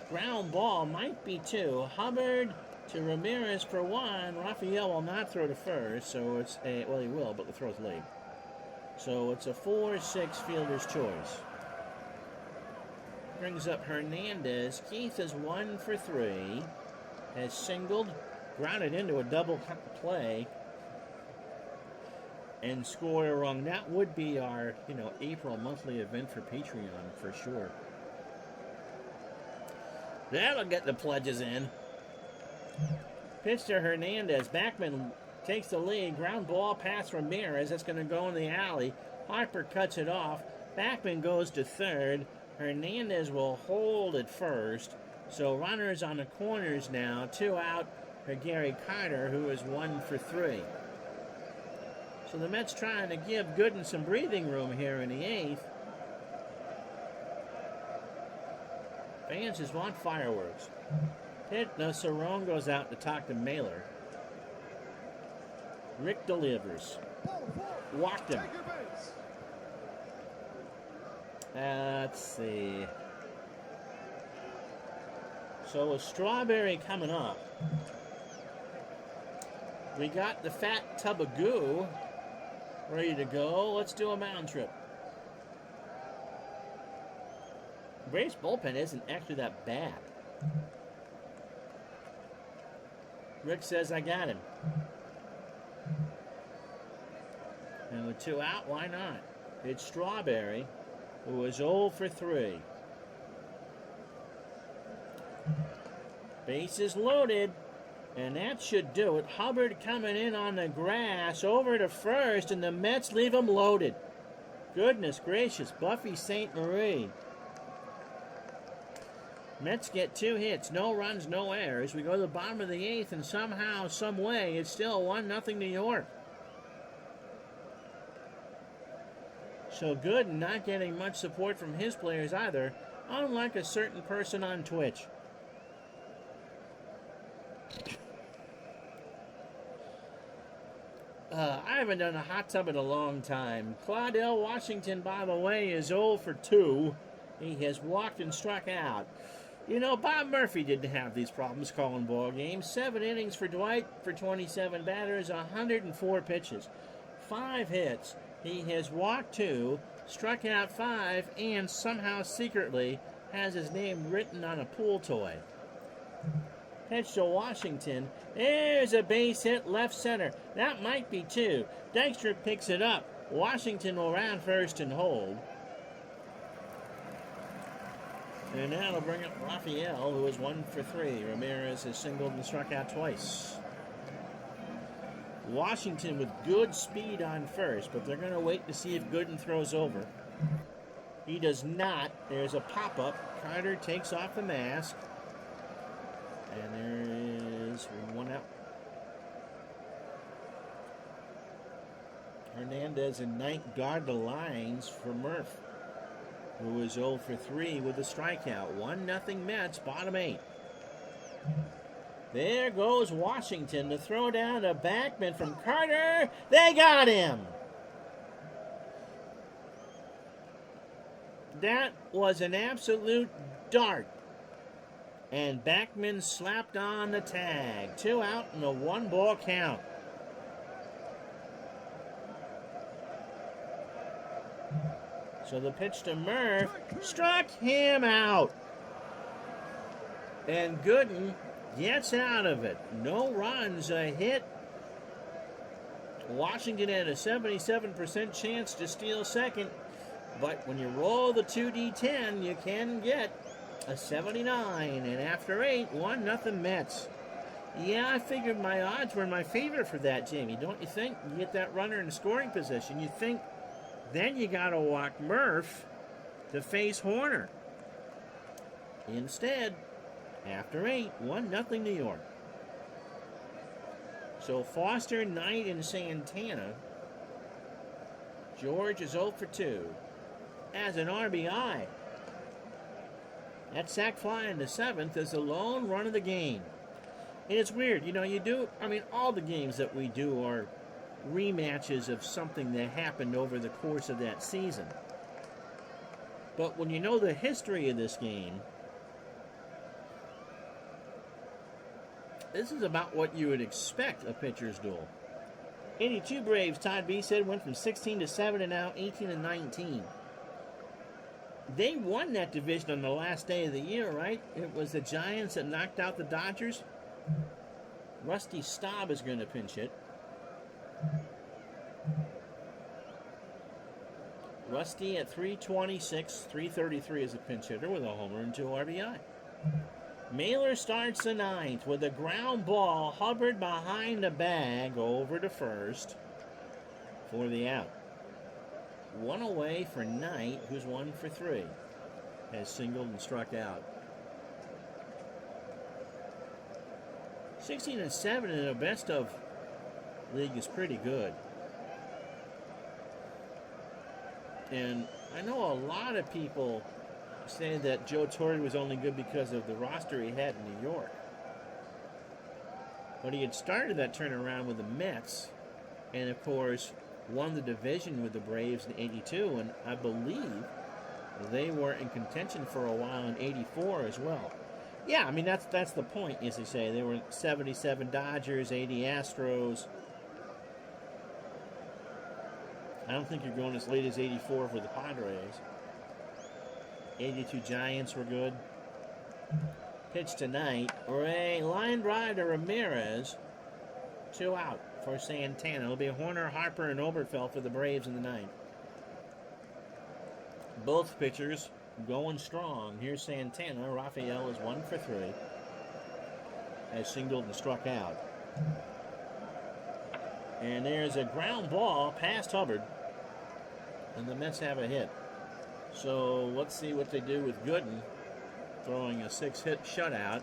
Ground ball might be 2. Hubbard to Ramirez for 1. Raphael will not throw to first, so it's a, well, he will, but the throw's late. So it's a 4-6 fielder's choice. Brings up Hernandez. Keith is 1 for 3. Has singled, grounded into a double play, and scored a run. That would be our, April monthly event for Patreon for sure. That'll get the pledges in. Pitch to Hernandez. Backman takes the lead. Ground ball past Ramirez. That's going to go in the alley. Harper cuts it off. Backman goes to third. Hernandez will hold at first. So runners on the corners now. 2 out for Gary Carter, who is 1 for 3. So the Mets trying to give Gooden some breathing room here in the 8th. Fans just want fireworks. Cerrone goes out to talk to Mailer. Rick delivers. Walked him. Let's see. So with Strawberry coming up, we got the fat tub of goo ready to go. Let's do a mound trip. Braves bullpen isn't actually that bad. Rick says, I got him. And with 2 out, why not? It's Strawberry, who is 0 for 3. Bases loaded, and that should do it. Hubbard coming in on the grass, over to first, and the Mets leave him loaded. Goodness gracious, Buffy St. Marie. Mets get 2 hits, no runs, no errors. We go to the bottom of the 8th, and somehow, some way, it's still 1-0 New York. So Gooden not getting much support from his players either, unlike a certain person on Twitch. I haven't done a hot tub in a long time. Claudell Washington, by the way, is 0 for 2. He has walked and struck out. Bob Murphy didn't have these problems calling ball games. 7 innings for Dwight for 27 batters, 104 pitches, 5 hits. He has walked 2, struck out 5, and somehow secretly has his name written on a pool toy. Pitch to Washington. There's a base hit left center. That might be 2. Dykstra picks it up. Washington will round first and hold. And that'll bring up Raphael, who is 1 for 3. Ramirez has singled and struck out twice. Washington with good speed on first, but they're going to wait to see if Gooden throws over. He does not. There's a pop-up. Carter takes off the mask. And there is one out. Hernandez and Knight guard the lines for Murph, who is 0 for 3 with a strikeout. 1-0 Mets, bottom 8. There goes Washington to throw down a Backman from Carter. They got him. That was an absolute dart. And Backman slapped on the tag. 2 out and a 1-ball count. So the pitch to Murph struck him out. And Gooden gets out of it. No runs, a hit. Washington had a 77% chance to steal second. But when you roll the 2D10, you can get a 79. And after 8, 1-0 Mets. Yeah, I figured my odds were in my favor for that, Jamie. Don't you think? You get that runner in scoring position. You think then you got to walk Murph to face Horner. Instead, after 8, 1-0 New York. So Foster, Knight, and Santana. George is 0 for 2. As an RBI. That sac fly in the 7th is the lone run of the game. And it's weird, all the games that we do are rematches of something that happened over the course of that season. But when you know the history of this game, this is about what you would expect a pitcher's duel. 82 Braves, Todd B said, went from 16 to 7 and now 18 to 19. They won that division on the last day of the year, right? It was the Giants that knocked out the Dodgers. Rusty Staub is going to pinch hit. Rusty at 326, 333 as a pinch hitter with a homer and 2 RBI. Mailer starts the 9th with a ground ball. Hubbard behind the bag over to first for the out. 1 away for Knight, who's 1 for 3. Has singled and struck out. 16 and 7 in a best of league is pretty good. And I know a lot of people say that Joe Torre was only good because of the roster he had in New York. But he had started that turnaround with the Mets, and of course won the division with the Braves in '82, and I believe they were in contention for a while in '84 as well. Yeah, that's the point, as they say. They were 77 Dodgers, 80 Astros. I don't think you're going as late as 84 for the Padres. 82 Giants were good. Pitch tonight. Ray line drive to Ramirez. 2 out for Santana. It'll be Horner, Harper, and Oberfeld for the Braves in the 9th. Both pitchers going strong. Here's Santana. Raphael is 1 for 3. Has singled and struck out. And there's a ground ball past Hubbard. And the Mets have a hit. So let's see what they do with Gooden. Throwing a 6-hit shutout.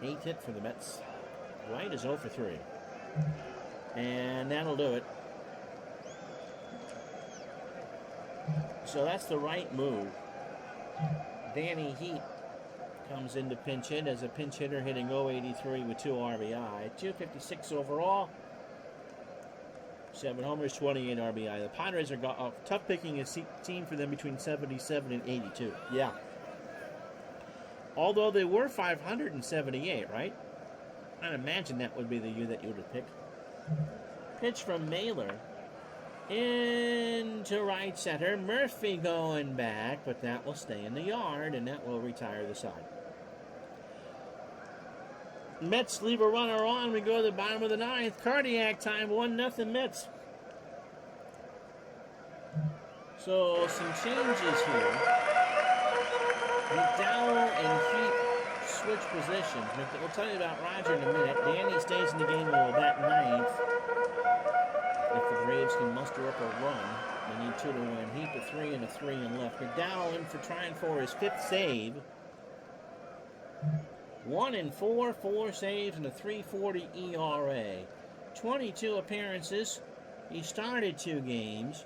8th hit for the Mets. White is 0 for 3. And that'll do it. So that's the right move. Danny Heat comes into pinch hit as a pinch hitter, hitting .083 with 2 RBI. 256 overall. 7 homers, 28 RBI. The Padres are tough picking a team for them between 77 and 82. Yeah. Although they were 578, right? I'd imagine that would be the year that you would have picked. Pitch from Mailer. Into right center. Murphy going back, but that will stay in the yard, and that will retire the side. Mets leave a runner on. We go to the bottom of the 9th. Cardiac time, 1-0 Mets. So some changes here. McDowell and Heat switch positions. We'll tell you about Roger in a minute. Danny stays in the game till about ninth. If the Braves can muster up a run, they need 2 to win. Heap of 3 and a 3 and left. McDowell in for trying for his 5th save. 1 and 4, 4 saves, and a 3.40 ERA. 22 appearances. He started 2 games.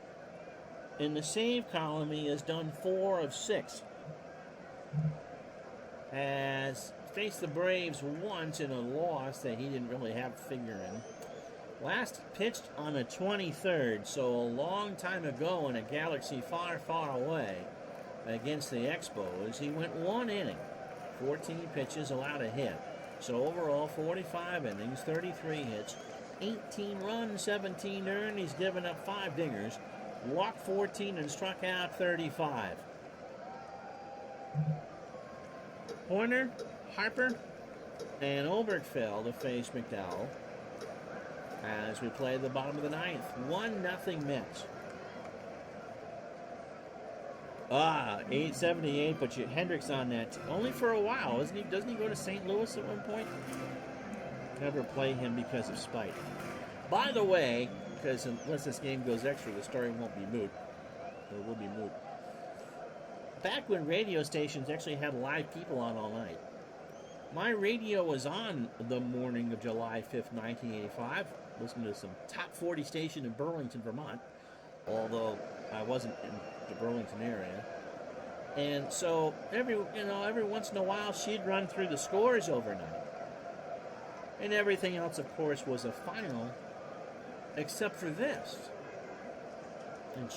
In the save column, he has done 4 of 6. Has faced the Braves once in a loss that he didn't really have to figure in. Last pitched on the 23rd, so a long time ago in a galaxy far, far away against the Expos. He went 1 inning, 14 pitches, allowed a hit. So overall, 45 innings, 33 hits, 18 runs, 17 earned. He's given up 5 dingers, walked 14, and struck out 35. Horner, Harper, and Obergfell to face McDowell as we play the bottom of the 9th. 1-0 Mets. 878, but Hendricks on that. Only for a while, isn't he? Doesn't he go to St. Louis at one point? Never play him because of spite. By the way, because unless this game goes extra, the story won't be moot. Or it will be moot. Back when radio stations actually had live people on all night, my radio was on the morning of July 5th, 1985. Listening to some top 40 station in Burlington, Vermont, although I wasn't in the Burlington area. And so every once in a while she'd run through the scores overnight. And everything else, of course, was a final, except for this. And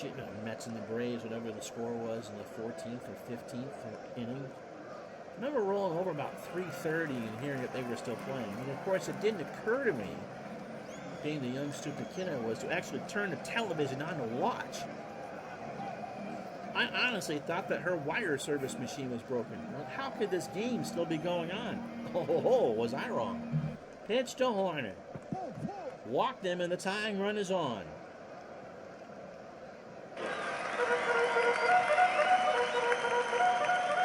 Mets and the Braves, whatever the score was in the 14th or 15th inning. I remember rolling over about 3:30 and hearing that they were still playing. And of course, it didn't occur to me, being the young, stupid kid I was, to actually turn the television on to watch. I honestly thought that her wire service machine was broken. Well, how could this game still be going on? Was I wrong? Pitch to Horner. Walked him, and the tying run is on.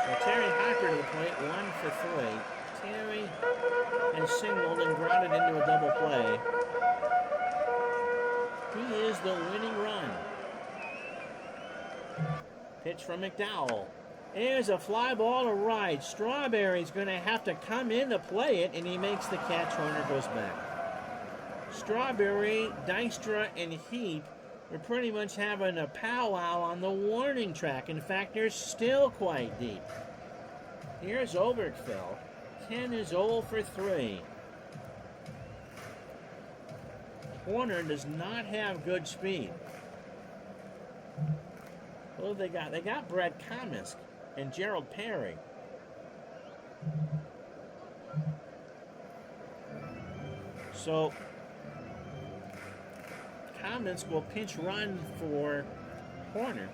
So Terry Harper to the plate, 1 for 3. Terry has singled and grounded into a double play. He is the winning run. Pitch from McDowell. There's a fly ball to right. Strawberry's going to have to come in to play it, and he makes the catch. Horner goes back. Strawberry, Dykstra, and Heap are pretty much having a powwow on the warning track. In fact, they're still quite deep. Here's Obergfell. Ken is 0 for 3. Horner does not have good speed. What have they got? They got Brad Comisk and Gerald Perry. So Comisk will pinch run for Horner.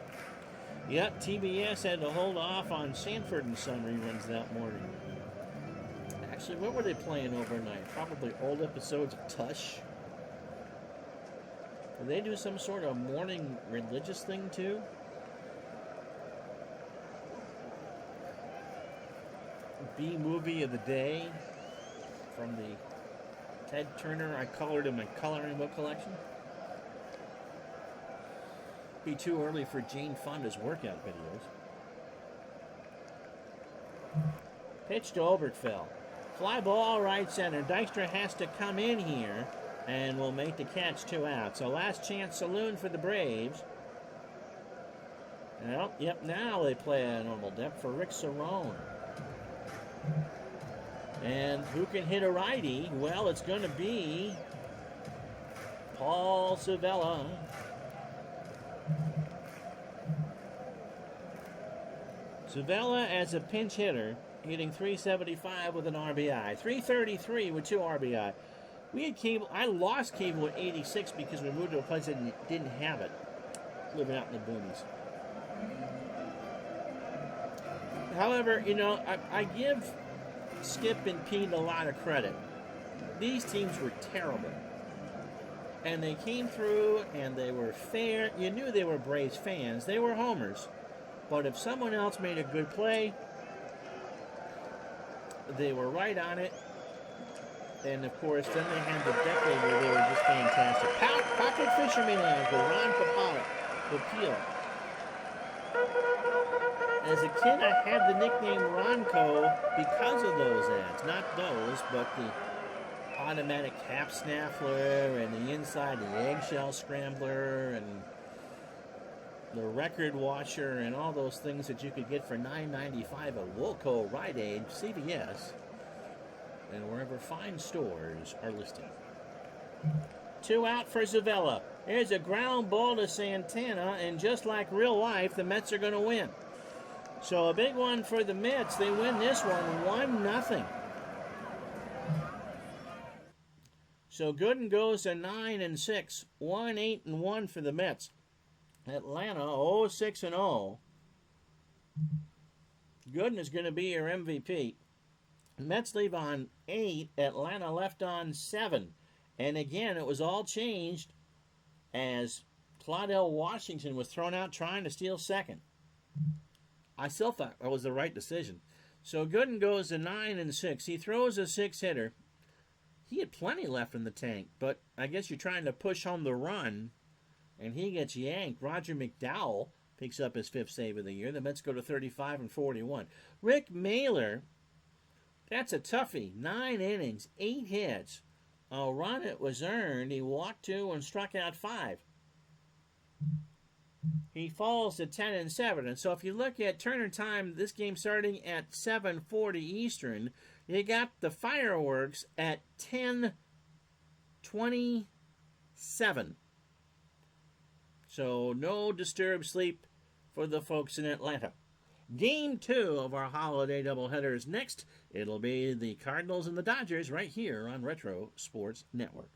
Yep, TBS had to hold off on Sanford and Son reruns that morning. Actually, what were they playing overnight? Probably old episodes of Tush. Did they do some sort of morning religious thing too? B movie of the day from the Ted Turner I colored in my coloring book collection. Be too early for Jane Fonda's workout videos. Pitch to Obergfell. Fly ball right center. Dykstra has to come in here and will make the catch, 2 out. So last chance saloon for the Braves. Well, yep, now they play a normal depth for Rick Cerrone. And who can hit a righty? Well, it's going to be Paul Savella. Savella as a pinch hitter, hitting .375 with an RBI. .333 with 2 RBI. We had Cable. I lost Cable at 86 because we moved to a place that didn't have it. Living out in the boonies. However, I give Skip and Pete a lot of credit. These teams were terrible. And they came through and they were fair. You knew they were Braves fans. They were homers. But if someone else made a good play, They were right on it. And, of course, then they had the decade where they were just fantastic. Pocket Fisherman ads with Ron Papillo. As a kid, I had the nickname Ronco because of those ads. Not those, but the automatic cap snaffler and the inside the eggshell scrambler and the record washer and all those things that you could get for $9.95 at Woolco, Rite Aid, CVS, and wherever fine stores are listed. 2 out for Zavella. There's a ground ball to Santana, and just like real life, the Mets are going to win. So a big one for the Mets. They win this one 1-0. So Gooden goes to 9-6, 1-8-1 for the Mets. Atlanta 0-6-0. Gooden is going to be your MVP. Mets leave on 8. Atlanta left on 7. And again, it was all changed as Claudell Washington was thrown out trying to steal second. I still thought that was the right decision. So Gooden goes to 9-6. He throws a 6-hitter. He had plenty left in the tank, but I guess you're trying to push home the run, and he gets yanked. Roger McDowell picks up his 5th save of the year. The Mets go to 35-41. Rick Mailer, that's a toughie. 9 innings, 8 hits. A run it was earned. He walked 2 and struck out 5. He falls to 10-7. And so if you look at Turner time, this game starting at 7:40 Eastern, you got the fireworks at 10:27. So no disturbed sleep for the folks in Atlanta. Game 2 of our holiday doubleheader is next. It'll be the Cardinals and the Dodgers right here on Retro Sports Network.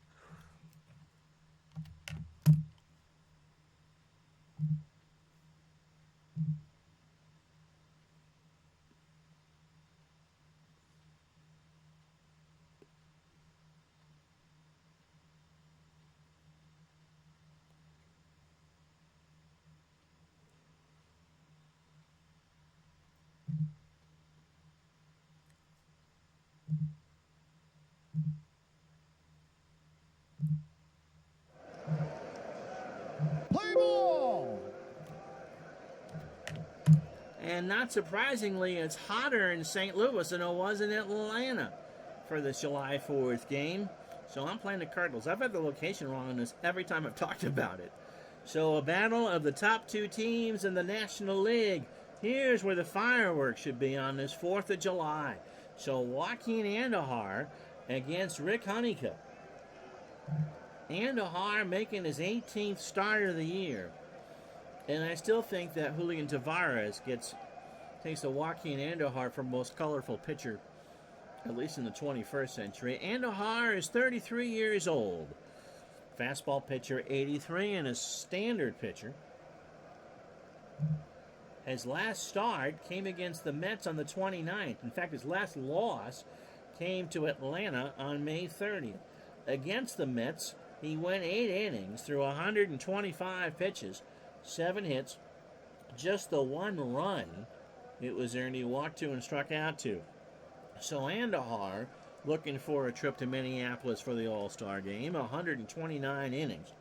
And not surprisingly, it's hotter in St. Louis than it was in Atlanta for the July 4th game. So I'm playing the Cardinals. I've had the location wrong on this every time I've talked about it. So a battle of the top 2 teams in the National League. Here's where the fireworks should be on this 4th of July. So Joaquin Andujar against Rick Honeycutt. Andujar making his 18th start of the year. And I still think that Julian Tavares takes the Joaquin Andujar for most colorful pitcher, at least in the 21st century. Andujar is 33 years old. Fastball pitcher, 83, and a standard pitcher. His last start came against the Mets on the 29th. In fact, his last loss came to Atlanta on May 30th. Against the Mets, he went 8 innings through 125 pitches, 7 hits, just the 1 run it was earned. He walked 2 and struck out 2. So Andujar looking for a trip to Minneapolis for the All-Star game. 129 innings,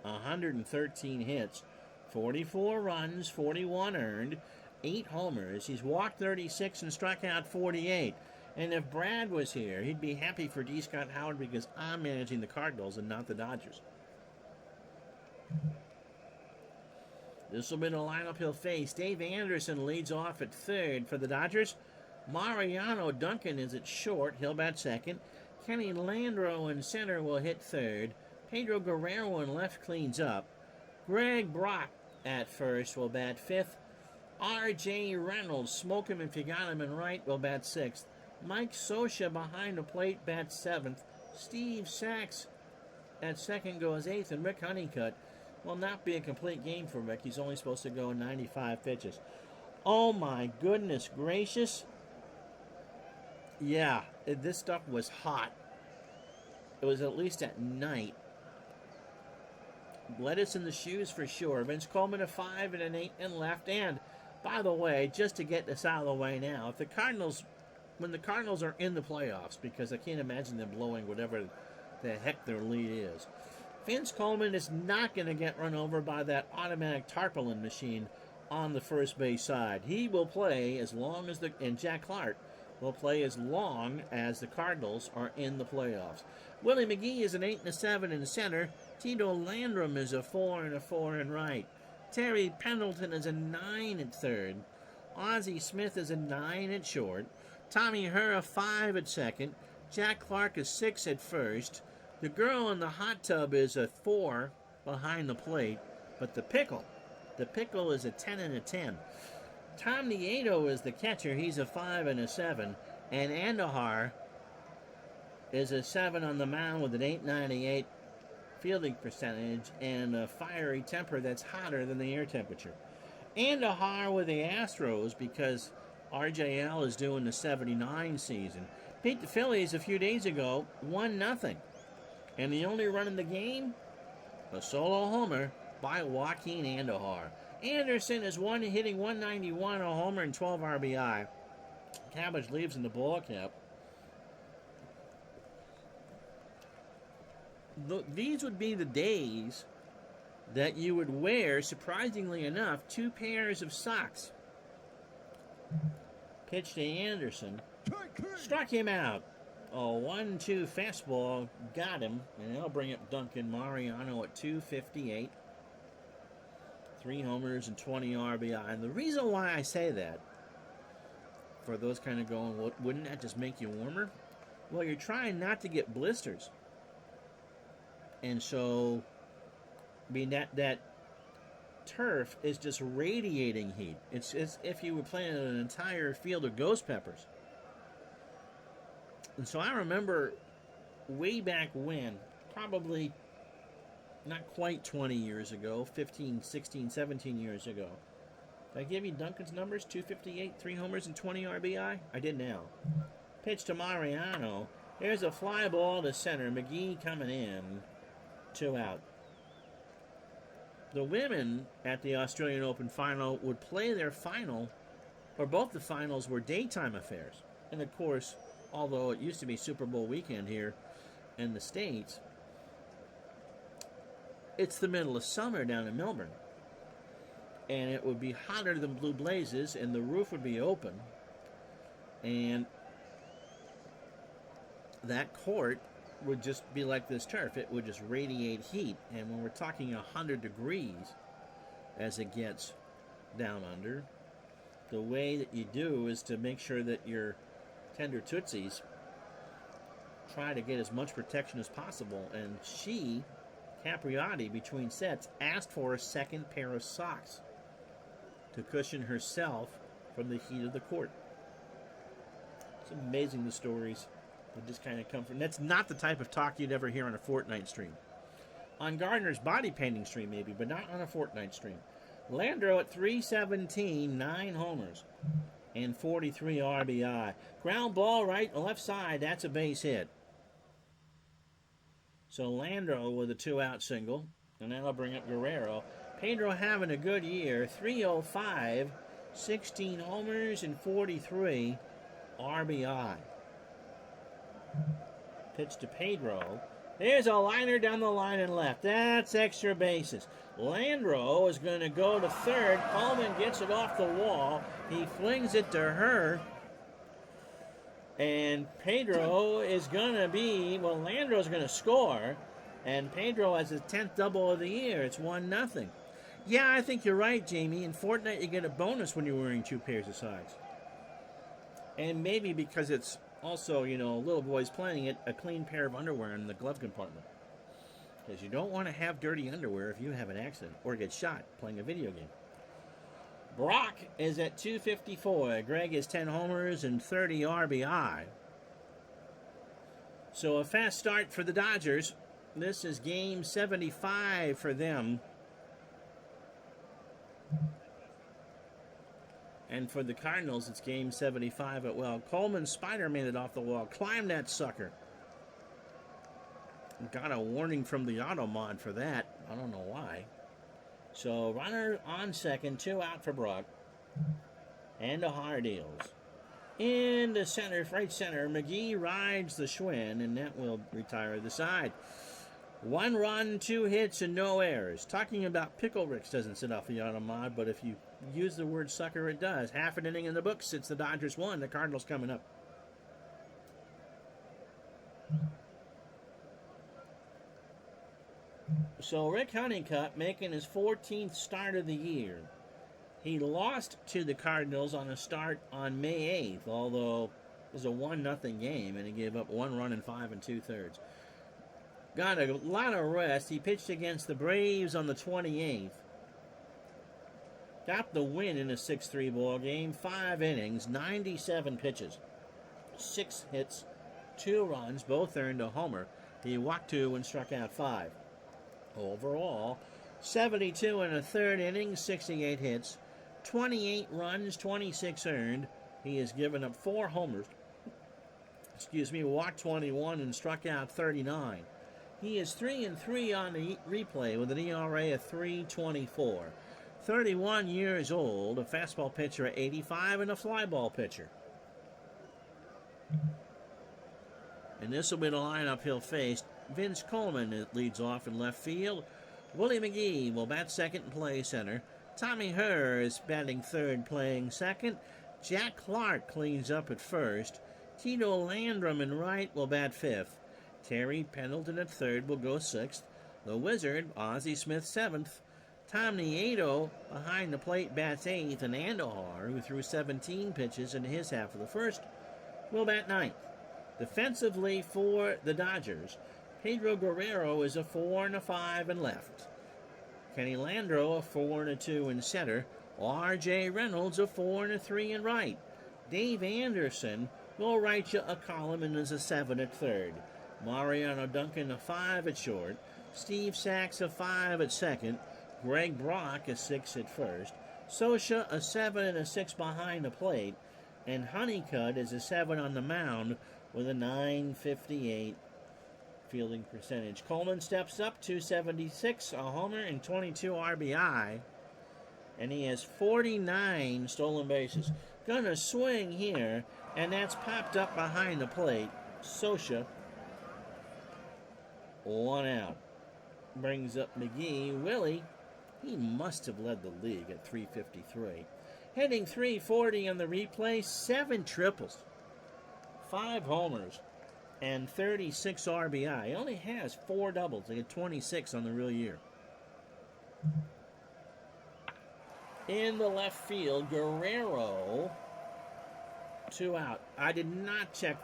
113 hits, 44 runs, 41 earned, 8 homers. He's walked 36 and struck out 48. And if Brad was here, he'd be happy for D. Scott Howard because I'm managing the Cardinals and not the Dodgers. This will be the lineup he'll face. Dave Anderson leads off at third for the Dodgers. Mariano Duncan is at short. He'll bat second. Kenny Landreau in center will hit third. Pedro Guerrero in left cleans up. Greg Brock at first will bat fifth. R.J. Reynolds, smoke him if you got him in right, will bat sixth. Mike Scioscia behind the plate bats seventh. Steve Sachs at second goes eighth. And Rick Honeycutt will not be a complete game for Rick. He's only supposed to go 95 pitches. Oh my goodness gracious. Yeah, this stuff was hot. It was at least at night. Lettuce in the shoes for sure. Vince Coleman a 5 and an 8 and left. And, by the way, just to get this out of the way now, if the Cardinals when the Cardinals are in the playoffs, because I can't imagine them blowing whatever the heck their lead is. Vince Coleman is not going to get run over by that automatic tarpaulin machine on the first base side. He will play as long as and Jack Clark will play as long as the Cardinals are in the playoffs. Willie McGee is an 8 and a 7 in the center. Tito Landrum is a 4 and a 4 in right. Terry Pendleton is a 9 at third. Ozzie Smith is a 9 at short. Tommy Herr a 5 at second. Jack Clark is 6 at first. The girl in the hot tub is a 4 behind the plate. But the pickle is a 10 and a 10. Tom Nieto is the catcher. He's a 5 and a 7. And Andahar is a 7 on the mound with an 898 fielding percentage and a fiery temper that's hotter than the air temperature. Andahar with the Astros because RJL is doing the 79 season. Beat the Phillies a few days ago, 1-0. And the only run in the game, a solo homer by Joaquin Andahar. Anderson is hitting 191, a homer and 12 RBI. Cabbage leaves in the ball cap. These would be the days that you would wear, surprisingly enough, 2 pairs of socks. Pitch to Anderson. Struck him out. A 1-2 fastball got him, and that'll bring up Duncan Mariano at 258. 3 homers and 20 RBI. And the reason why I say that, for those kind of going, well, wouldn't that just make you warmer? Well, you're trying not to get blisters. And so, I mean, that turf is just radiating heat. It's if you were playing an entire field of ghost peppers. And so I remember way back when, probably not quite 20 years ago, 15, 16, 17 years ago. Did I give you Duncan's numbers? 258, 3 homers and 20 RBI? I did now. Pitch to Mariano. There's a fly ball to center. McGee coming in. 2 out. The women at the Australian Open final would play their final, or both the finals were daytime affairs. And of course, although it used to be Super Bowl weekend here in the States, it's the middle of summer down in Melbourne. And it would be hotter than blue blazes, and the roof would be open. And that court would just be like this turf. It would just radiate heat. And when we're talking 100 degrees as it gets down under, the way that you do is to make sure that your tender tootsies try to get as much protection as possible. And she, Capriati, between sets, asked for a second pair of socks to cushion herself from the heat of the court. It's amazing, the stories that just kind of come from. That's not the type of talk you'd ever hear on a Fortnite stream. On Gardner's body painting stream, maybe, but not on a Fortnite stream. Landro at 317, 9 homers and 43 RBI. Ground ball left side, that's a base hit. So Landro with a 2-out single, and that'll bring up Guerrero. Pedro having a good year, 305, 16 homers and 43 RBI. Pitch to Pedro. There's a liner down the line and left. That's extra bases. Landro is going to go to third. Coleman gets it off the wall. He flings it to her. And Pedro is going to Landro's going to score. And Pedro has his 10th double of the year. It's 1-0. Yeah, I think you're right, Jamie. In Fortnite, you get a bonus when you're wearing 2 pairs of socks. And maybe because it's also, little boys playing it, a clean pair of underwear in the glove compartment. Because you don't want to have dirty underwear if you have an accident or get shot playing a video game. Brock is at 254. Greg is 10 homers and 30 RBI. So a fast start for the Dodgers. This is game 75 for them. And for the Cardinals, it's game 75 at well. Coleman Spider-Man it off the wall. Climbed that sucker. Got a warning from the auto mod for that. I don't know why. So runner on second, 2 out for Brock. And a hard deals. In the center, right center, McGee rides the Schwinn, and that will retire the side. 1 run, 2 hits, and no errors. Talking about Pickle Ricks doesn't sit off the automod, but if you use the word sucker, it does. Half an inning in the books. It's the Dodgers 1. The Cardinals coming up. So Rick Honeycutt making his 14th start of the year. He lost to the Cardinals on a start on May 8th, although it was a 1-0 game, and he gave up 1 run in 5 2/3. Got a lot of rest. He pitched against the Braves on the 28th. Got the win in a 6-3 ball game. 5 innings, 97 pitches, 6 hits, 2 runs, both earned a homer. He walked 2 and struck out 5. Overall, 72 in a 3rd inning, 68 hits, 28 runs, 26 earned. He has given up 4 homers. Walked 21 and struck out 39. He is 3-3 on the replay with an ERA of 3.24. 31 years old, a fastball pitcher at 85 and a fly ball pitcher. And this will be the lineup he'll face. Vince Coleman leads off in left field. Willie McGee will bat second and play center. Tommy Herr is batting third, playing second. Jack Clark cleans up at first. Tito Landrum in right will bat fifth. Terry Pendleton at third will go sixth. The Wizard, Ozzie Smith, seventh. Tom Nieto behind the plate bats eighth, and Andujar, who threw 17 pitches in his half of the first, will bat ninth. Defensively for the Dodgers, Pedro Guerrero is a 4 and a 5 in left. Kenny Landreau a 4 and a 2 in center. R.J. Reynolds a 4 and a 3 in right. Dave Anderson will write you a column and is a 7 at third. Mariano Duncan a 5 at short. Steve Sachs a 5 at second. Greg Brock a 6 at first. Sosha a 7 and a 6 behind the plate. And Honeycutt is a 7 on the mound with a .958 fielding percentage. Coleman steps up, 276, a homer, and 22 RBI. And he has 49 stolen bases. Gonna swing here, and that's popped up behind the plate. Sosha, 1 out. Brings up McGee. Willie, he must have led the league at 353. Hitting .340 on the replay, 7 triples, 5 homers, and 36 RBI. He only has 4 doubles. He had 26 on the real year. In the left field, Guerrero, 2 out. I did not check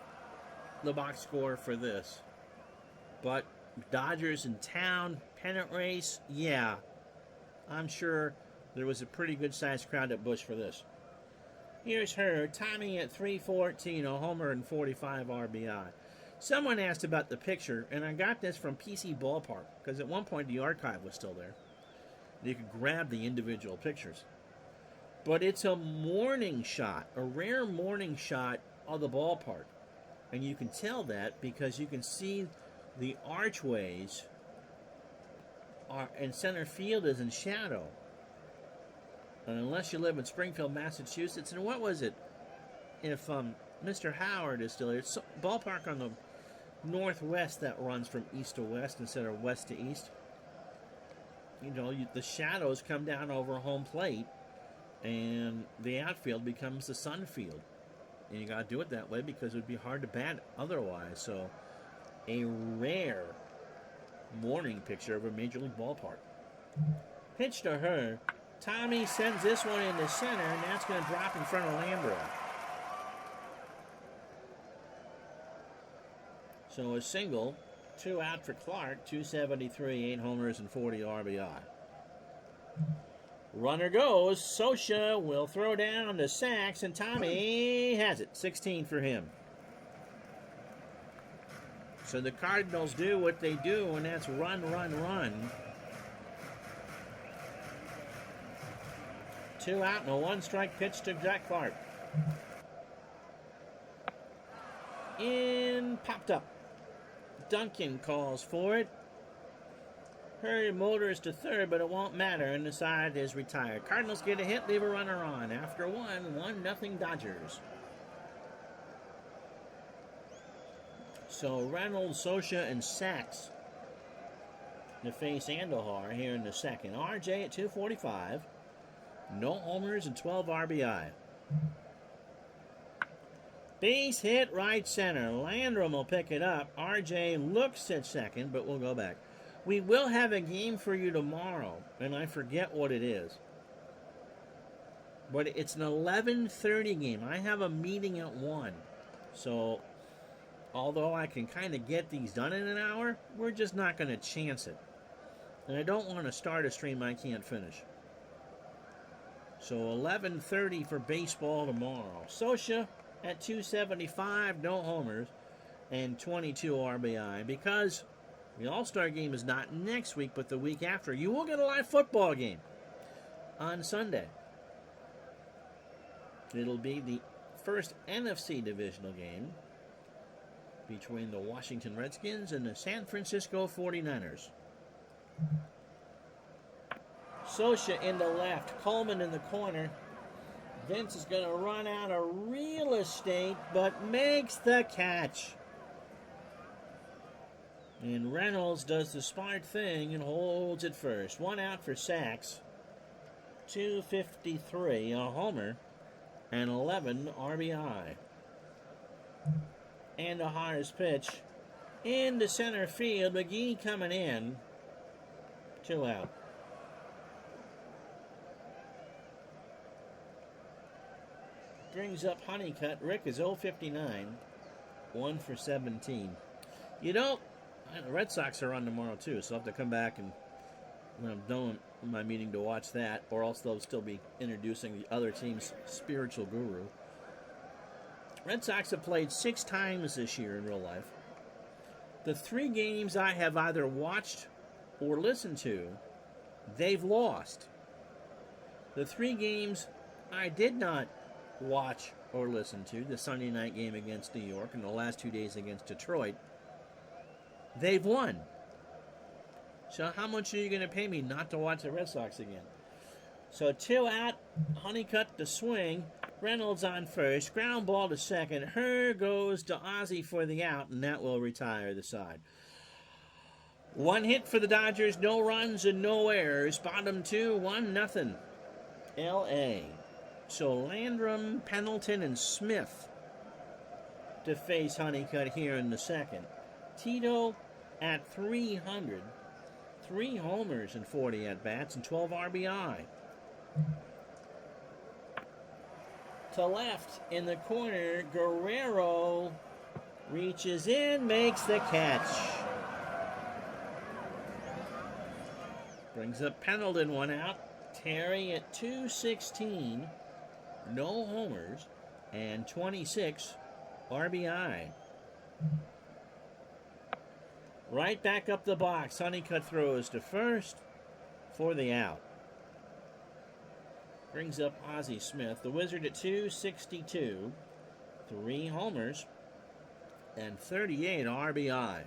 the box score for this, but Dodgers in town, pennant race, yeah. I'm sure there was a pretty good-sized crowd at Busch for this. Here's her, Tommy at 314, a homer and 45 RBI. Someone asked about the picture, and I got this from PC Ballpark, because at one point the archive was still there. You could grab the individual pictures. But it's a morning shot, a rare morning shot of the ballpark. And you can tell that because you can see the archways and center field is in shadow. And unless you live in Springfield, Massachusetts, and what was it? If Mr. Howard is still here, it's a ballpark on the northwest that runs from east to west instead of west to east. You know, the shadows come down over home plate, and the outfield becomes the sun field. And you got to do it that way because it would be hard to bat otherwise. So, a rare morning picture of a major league ballpark. Pitch to her. Tommy sends this one into center, and that's going to drop in front of Landreau. So a single, 2 out for Clark, 273, 8 homers, and 40 RBI. Runner goes. Sosha will throw down to Sachs, and Tommy has it. 16 for him. So the Cardinals do what they do, and that's run, run, run. 2 out and a 1-strike pitch to Jack Clark. In, popped up. Duncan calls for it. Hurry motors to third, but it won't matter, and the side is retired. Cardinals get a hit, leave a runner on. After 1-0 Dodgers. So Reynolds, Socha, and Sachs to face Andujar here in the second. RJ at 245. No homers and 12 RBI. Base hit right center. Landrum will pick it up. RJ looks at second, but we'll go back. We will have a game for you tomorrow, and I forget what it is. But it's an 11:30 game. I have a meeting at 1. So, although I can kind of get these done in an hour, we're just not going to chance it. And I don't want to start a stream I can't finish. So 11:30 for baseball tomorrow. Socha at 275, no homers, and 22 RBI. Because the All-Star game is not next week, but the week after. You will get a live football game on Sunday. It'll be the first NFC divisional game between the Washington Redskins and the San Francisco 49ers. Socha in the left, Coleman in the corner. Vince is going to run out of real estate, but makes the catch. And Reynolds does the smart thing and holds it first. 1 out for Sachs. 253, a homer, and 11 RBI. Andujar's pitch into center field. McGee coming in. 2 out. Brings up Honeycutt. Rick is 0-59. 1 for 17. You know, the Red Sox are on tomorrow too, so I'll have to come back and when I'm done with my meeting to watch that, or else they'll still be introducing the other team's spiritual guru. Red Sox have played 6 times this year in real life. The 3 games I have either watched or listened to, they've lost. The 3 games I did not watch or listen to, the Sunday night game against New York and the last 2 days against Detroit, they've won. So how much are you going to pay me not to watch the Red Sox again? So 2 out, Honeycutt to swing, Reynolds on first, ground ball to second, Herr goes to Ozzie for the out, and that will retire the side. 1 hit for the Dodgers, no runs and no errors. Bottom 2, 1-0. L.A. So Landrum, Pendleton, and Smith to face Honeycutt here in the second. Tito at 300. 3 homers and 40 at-bats and 12 RBI. To left in the corner, Guerrero reaches in, makes the catch. Brings up Pendleton, 1 out. Terry at 216. No homers and 26 RBI. Right back up the box. Honeycutt throws to first for the out. Brings up Ozzie Smith. The Wizard at 262. 3 homers and 38 RBI.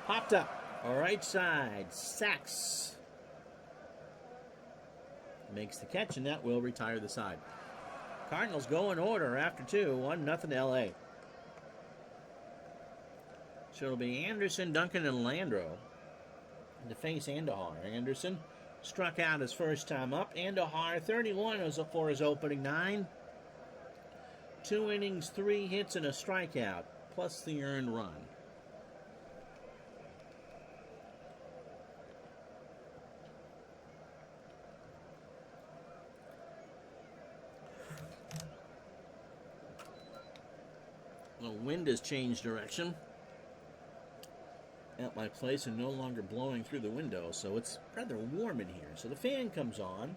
Popped up. Right side. Sachs makes the catch, and that will retire the side. Cardinals go in order after 2. 1-0 L.A. So it'll be Anderson, Duncan, and Landro to face Andujar. Anderson struck out his first time up. Andujar, 31 for his opening 9. 2 innings, 3 hits, and a strikeout, plus the earned run. The wind has changed direction at my place and no longer blowing through the window, so it's rather warm in here. So the fan comes on.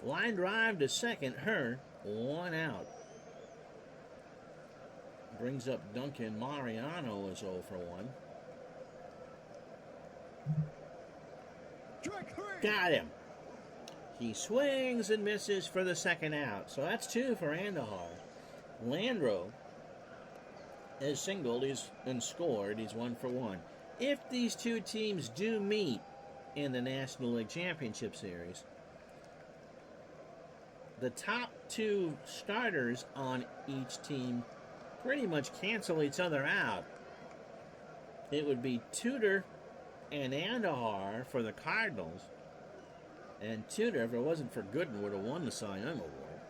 Line drive to second. Herr, 1 out. Brings up Duncan. Mariano is 0 for 1. Got him. He swings and misses for the second out. So that's 2 for Andujar. Landro has singled and scored. He's 1 for 1. If these 2 teams do meet in the National League Championship Series, the top two starters on each team pretty much cancel each other out. It would be Tudor and Andahar for the Cardinals. And Tudor, if it wasn't for Gooden, would have won the Cy Young Award.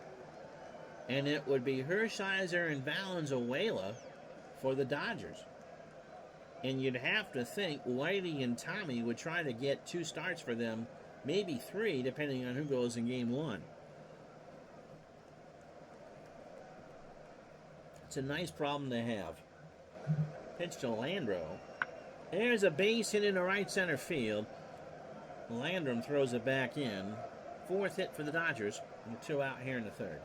And it would be Hershiser and Valenzuela for the Dodgers. And you'd have to think Whitey and Tommy would try to get 2 starts for them, maybe 3, depending on who goes in Game 1. It's a nice problem to have. Pitch to Landro. There's a base hit into right center field. Landrum throws it back in. 4th hit for the Dodgers. And 2 out here in the 3rd.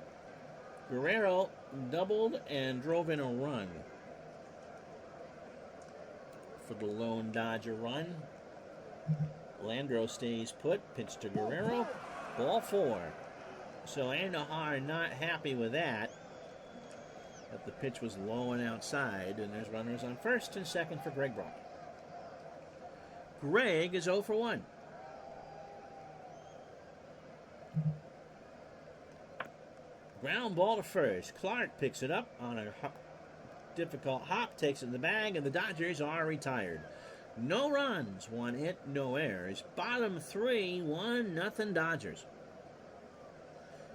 Guerrero doubled and drove in a run for the lone Dodger run. Landro stays put. Pitch to Guerrero. Ball 4. So Andahar not happy with that. But the pitch was low and outside. And there's runners on first and second for Greg Brock. Greg is 0 for 1. Ground ball to first. Clark picks it up on a difficult hop, takes it in the bag, and the Dodgers are retired. No runs, 1 hit, no errors. Bottom 3, 1-0 Dodgers.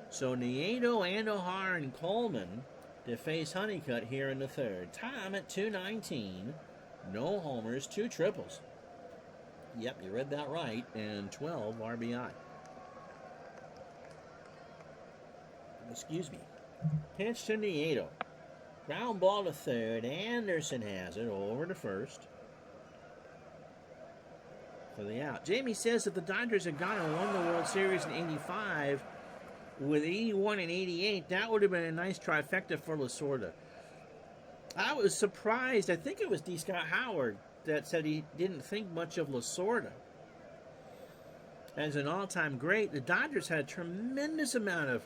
So Nieto, Andahar, and Coleman to face Honeycutt here in the 3rd. Time at 2:19. No homers, 2 triples. Yep, you read that right. And 12 RBI. Excuse me. Pitch to Nieto. Ground ball to 3rd. Anderson has it over to 1st. For the out. Jamie says that the Dodgers had gone and won the World Series in 85 with 81 and 88. That would have been a nice trifecta for Lasorda. I was surprised. I think it was D. Scott Howard that said he didn't think much of Lasorda as an all-time great. The Dodgers had a tremendous amount of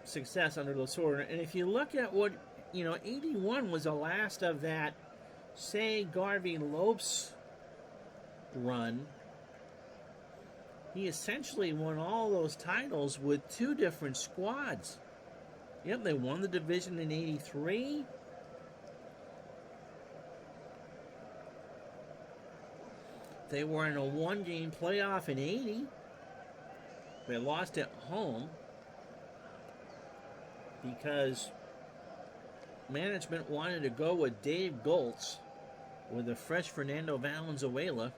success under Lasorda. And if you look at what, 81 was the last of that, say, Garvey Lopes run. He essentially won all those titles with 2 different squads. Yep, they won the division in 83. They were in a 1-game playoff in 80. They lost at home because management wanted to go with Dave Goltz with a fresh Fernando Valenzuela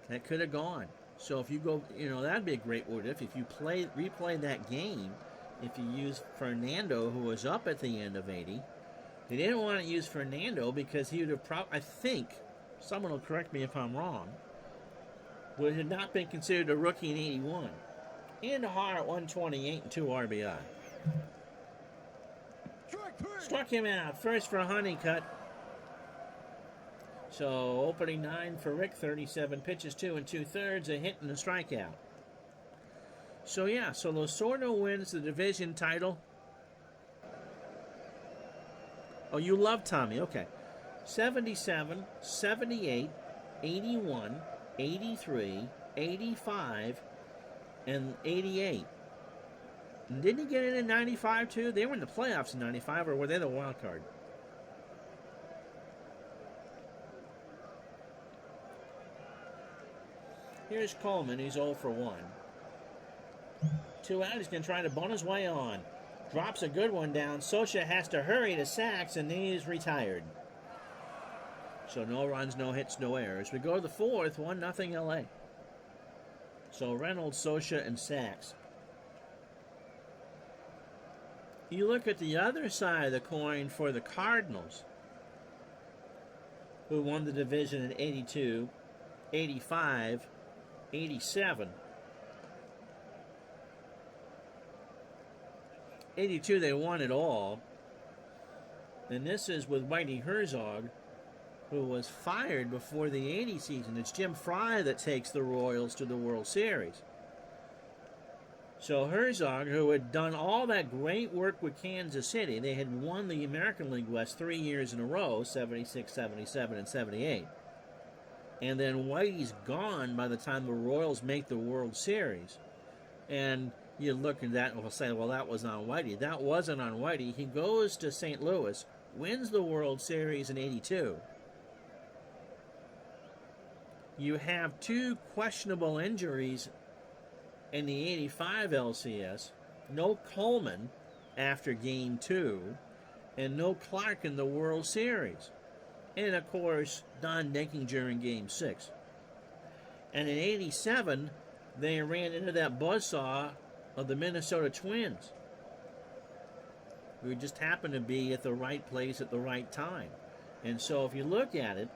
that could have gone. So if you go, that'd be a great what if you replay that game, if you use Fernando, who was up at the end of 80. They didn't want to use Fernando because he would have I think, someone will correct me if I'm wrong, would have not been considered a rookie in 81. Andahar at 128 and 2 RBI. Struck him out. First for Honeycutt. So opening 9 for Rick, 37 pitches, 2 2/3, a hit and a strikeout. So Lasorda wins the division title. Oh, you love Tommy. Okay. 77, 78, 81, 83, 85, and 88. And didn't he get in 95 too? They were in the playoffs in 95, or were they the wild card? Here's Coleman. He's 0 for 1. 2 out. He's going to try to bunt his way on. Drops a good one down. Scioscia has to hurry to sacks, and he is retired. So no runs, no hits, no errors. We go to the 4th, 1-0 LA. So Reynolds, Scioscia, and Sachs. You look at the other side of the coin for the Cardinals, who won the division in 82, 85, 87. 82, they won it all. And this is with Whitey Herzog, who was fired before the 80 season. It's Jim Fry that takes the Royals to the World Series. So Herzog, who had done all that great work with Kansas City, they had won the American League West 3 years in a row, 76, 77, and 78. And then Whitey's gone by the time the Royals make the World Series. And You look at that and will say, well, that was on Whitey. That wasn't on Whitey. He goes to St. Louis, wins the World Series in '82. You have 2 questionable injuries in the '85 LCS. No Coleman after Game 2, and no Clark in the World Series. And, of course, Don Denkinger in Game 6. And in '87, they ran into that buzzsaw of the Minnesota Twins, who just happened to be at the right place at the right time. And so if you look at it,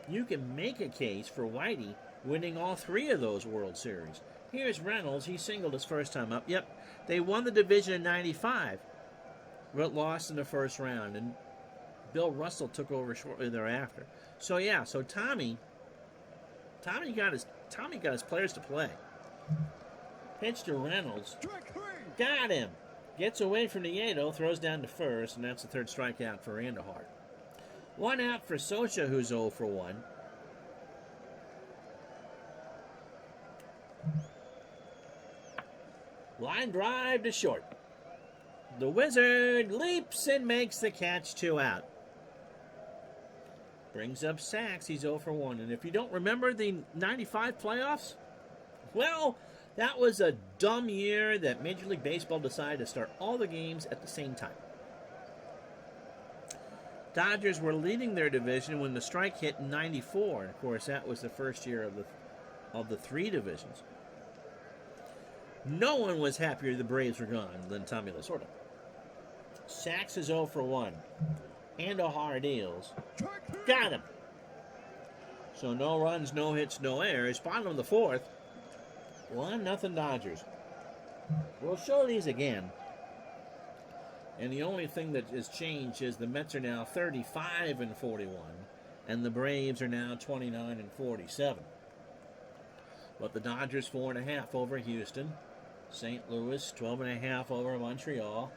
you can make a case for Whitey winning all 3 of those World Series. Here's Reynolds. He singled his first time up. Yep, they won the division in '95, but lost in the first round, and Bill Russell took over shortly thereafter. So yeah, so Tommy got his players to play. Pitch to Reynolds. Got him. Gets away from Nieto, throws down to first, and that's the 3rd strikeout for Anderhart. 1 out for Socha, who's 0 for 1. Line drive to short. The Wizard leaps and makes the catch, 2 out. Brings up Sachs, he's 0 for 1. And if you don't remember the '95 playoffs, well, that was a dumb year that Major League Baseball decided to start all the games at the same time. Dodgers were leading their division when the strike hit in '94. And, of course, that was the first year of the 3 divisions. No one was happier the Braves were gone than Tommy Lasorda. Sachs is 0 for 1. Anderhart deals. Got him. So no runs, no hits, no errors. Bottom of the 4th. 1-0 Dodgers. We'll show these again. And the only thing that has changed is the Mets are now 35-41, and the Braves are now 29-47. But the Dodgers 4.5 over Houston. St. Louis 12.5 over Montreal.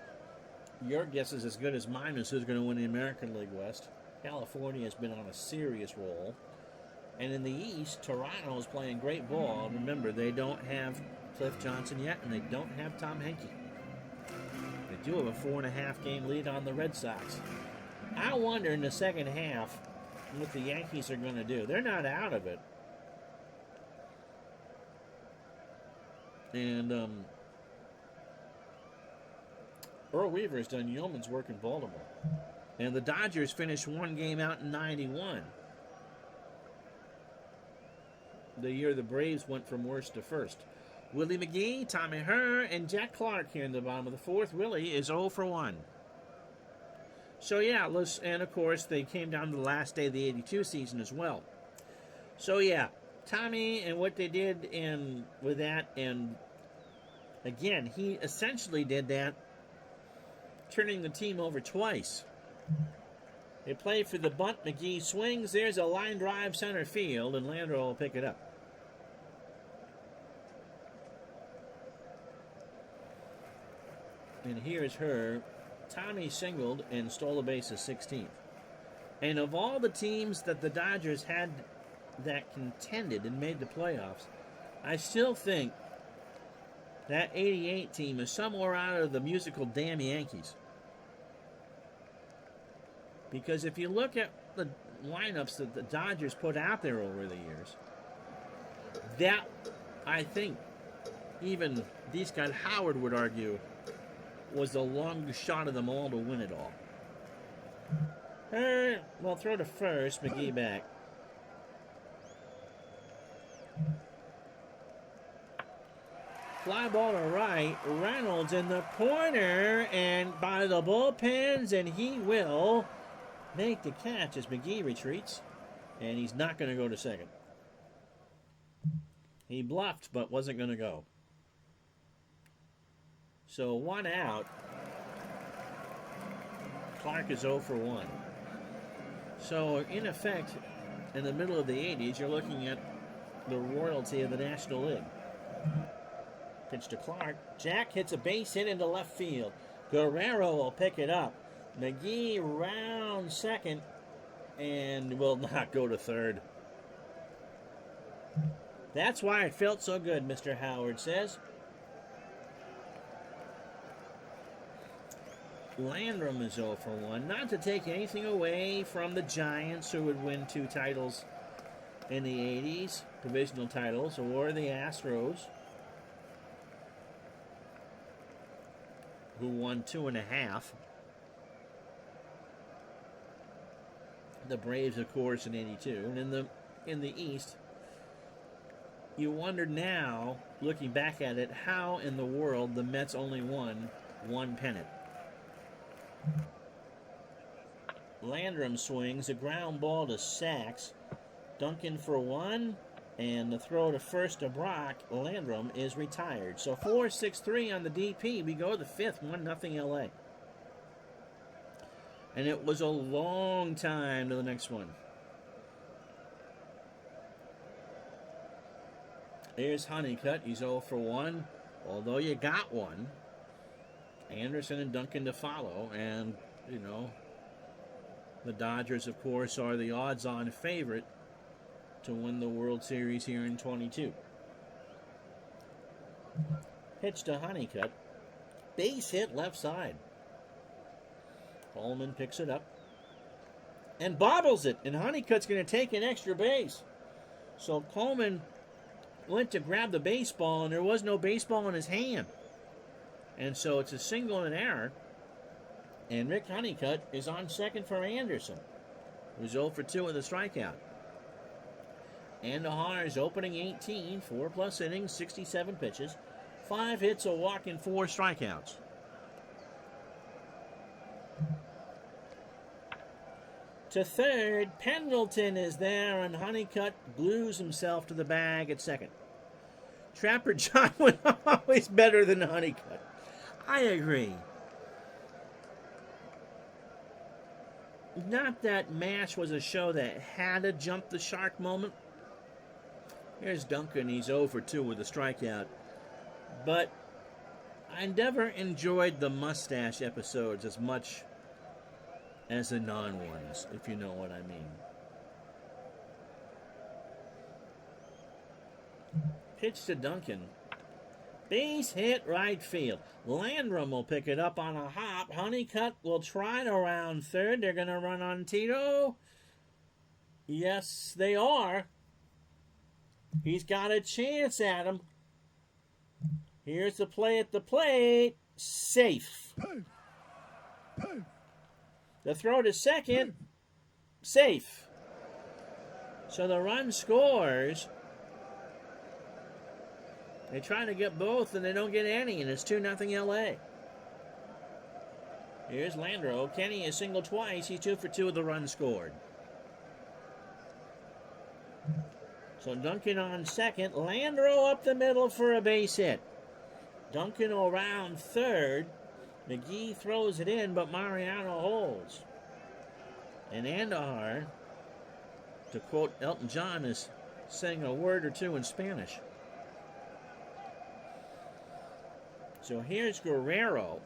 Your guess is as good as mine as who's going to win the American League West. California has been on a serious roll. And in the East, Toronto is playing great ball. Remember, they don't have Cliff Johnson yet, and they don't have Tom Henke. They do have a 4.5 game lead on the Red Sox. I wonder in the second half what the Yankees are going to do. They're not out of it. And Earl Weaver's done yeoman's work in Baltimore. And the Dodgers finished 1 game out in '91. The year the Braves went from worst to first. Willie McGee, Tommy Herr, and Jack Clark here in the bottom of the 4th. Willie is 0 for 1. So yeah, and of course they came down to the last day of the '82 season as well. So yeah, Tommy and what they did with that, and again, he essentially did that, turning the team over twice. They play for the bunt. McGee swings. There's a line drive center field, and Landro will pick it up. And here's her. Tommy singled and stole a base of 16th. And of all the teams that the Dodgers had that contended and made the playoffs, I still think that '88 team is somewhere out of the musical Damn Yankees. Because if you look at the lineups that the Dodgers put out there over the years, that, I think, even D-Scott Howard would argue, was the longest shot of them all to win it all. Well, throw to first, McGee back. Fly ball to right, Reynolds in the corner, and by the bullpens, and he will make the catch as McGee retreats, and he's not going to go to second. He bluffed, but wasn't going to go. So 1 out. Clark is 0 for 1. So in effect, in the middle of the '80s, you're looking at the royalty of the National League. Pitch to Clark. Jack hits a base hit into left field. Guerrero will pick it up. McGee round second and will not go to third. That's why it felt so good, Mr. Howard says. Landrum is 0 for 1. Not to take anything away from the Giants, who would win 2 titles in the 80s, divisional titles, or the Astros, who won 2.5. The Braves, of course, in 82. And in the East, you wonder now, looking back at it, how in the world the Mets only won 1 pennant. Landrum swings a ground ball to Sachs. Duncan for 1, and the throw to first to Brock. Landrum is retired. So 4-6-3 on the DP. We go to the 5th, 1-0 LA. And it was a long time to the next one. Here's Honeycutt. He's 0 for 1. Although you got one. Anderson and Duncan to follow. And, you know, the Dodgers, of course, are the odds-on favorite to win the World Series here in 22. Pitch to Honeycutt. Base hit left side. Coleman picks it up and bobbles it. And Honeycutt's going to take an extra base. So Coleman went to grab the baseball, and there was no baseball in his hand. And so it's a single and an error. And Rick Honeycutt is on second for Anderson, who's 0 for 2 with a strikeout. Andujar's opening 18, 4+ innings, 67 pitches, 5 hits, a walk, and 4 strikeouts. To third, Pendleton is there, and Honeycutt glues himself to the bag at second. Trapper John was always better than Honeycutt. I agree. Not that MASH was a show that had a jump the shark moment. Here's Duncan. He's 0 for 2 with a strikeout. But I never enjoyed the mustache episodes as much as the non-ones, if you know what I mean. Pitch to Duncan. Base hit right field. Landrum will pick it up on a hop. Honeycutt will try to round third. They're going to run on Tito. Yes, they are. He's got a chance at him. Here's the play at the plate. Safe. The throw to second. Safe. So the run scores. They try to get both, and they don't get any, and it's 2-0 LA. Here's Landro. Kenny is single twice. He's 2 for 2 with the run scored. So Duncan on second. Landro up the middle for a base hit. Duncan around third. McGee throws it in, but Mariano holds. And Andujar, to quote Elton John, is saying a word or two in Spanish. So here's Guerrero.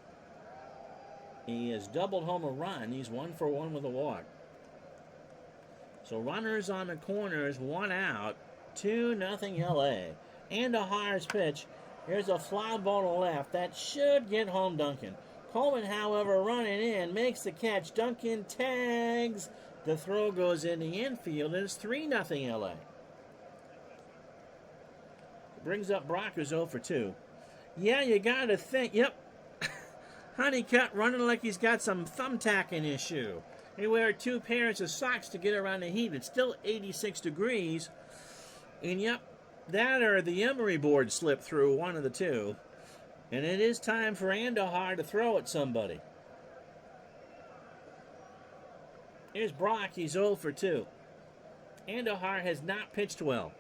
He has doubled home a run. He's 1 for 1 with a walk. So runners on the corners, 1 out, 2-0 LA. Andujar's pitch. Here's a fly ball to left. That should get home Duncan. Coleman, however, running in, makes the catch. Duncan tags. The throw goes in the infield, and it's 3-0 LA. Brings up Brock, who's 0 for 2. Yeah, you got to think. Yep. Honeycutt running like he's got some thumbtacking issue. They wear 2 pairs of socks to get around the heat. It's still 86 degrees. And yep, that or the emery board slipped through, one of the two. And it is time for Andujar to throw at somebody. Here's Brock. He's 0 for 2. Andujar has not pitched well.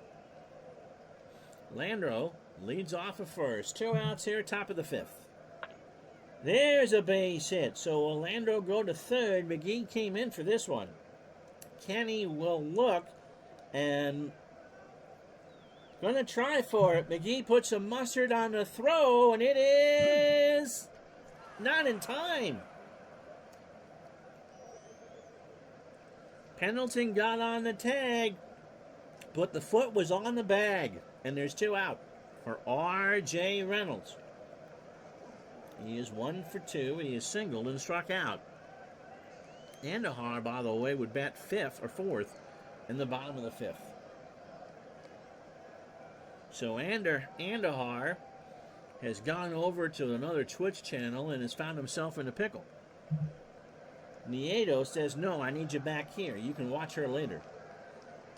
Landro leads off at first. 2 outs here, top of the 5th. There's a base hit. So will Landro go to third? McGee came in for this one. Kenny will look and going to try for it. McGee puts some mustard on the throw, and it is not in time. Pendleton got on the tag, but the foot was on the bag, and there's 2 out for R.J. Reynolds. He is 1 for 2. He is singled and struck out. Andahar, by the way, would bat 5th or 4th in the bottom of the 5th. So Andahar has gone over to another Twitch channel and has found himself in a pickle. Nieto says, no, I need you back here. You can watch her later.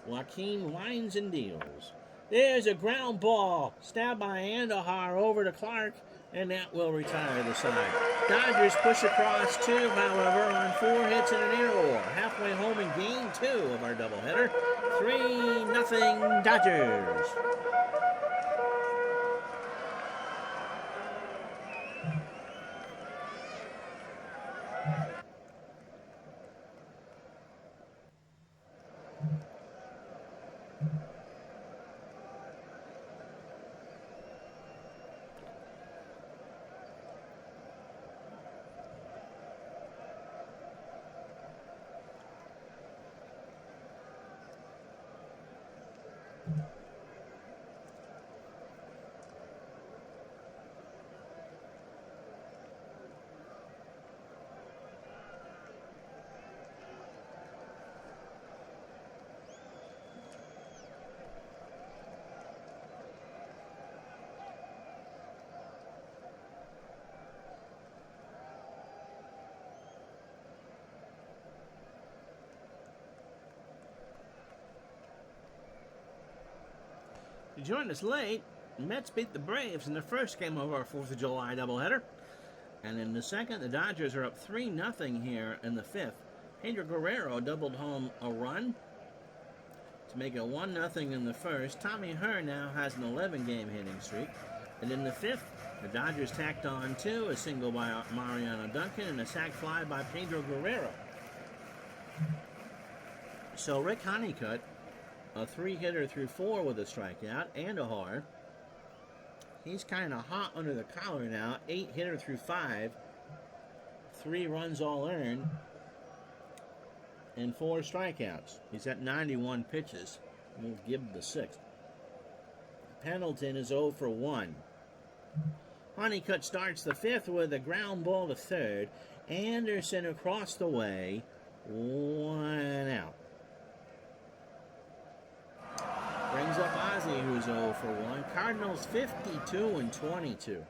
Joaquin winds and deals. There's a ground ball. Stabbed by Andahar over to Clark, and that will retire the side. Dodgers push across 2, however, on 4 hits and an error. Halfway home in game 2 of our doubleheader. 3-0 Dodgers. You joined us late. Mets beat the Braves in the first game of our 4th of July doubleheader. And in the second, the Dodgers are up 3-0 here in the 5th. Pedro Guerrero doubled home a run to make it 1-0 in the first. Tommy Hearn now has an 11-game hitting streak. And in the 5th, the Dodgers tacked on 2, a single by Mariano Duncan and a sac fly by Pedro Guerrero. So Rick Honeycutt, a 3-hitter through 4 with a strikeout. Andahar, he's kind of hot under the collar now. 8-hitter through 5. 3 runs all earned. And 4 strikeouts. He's at 91 pitches. We'll give him the 6th. Pendleton is 0 for 1. Honeycutt starts the 5th with a ground ball to 3rd. Anderson across the way. 1 out. Brings up Ozzie, who's 0 for 1. Cardinals 52-22.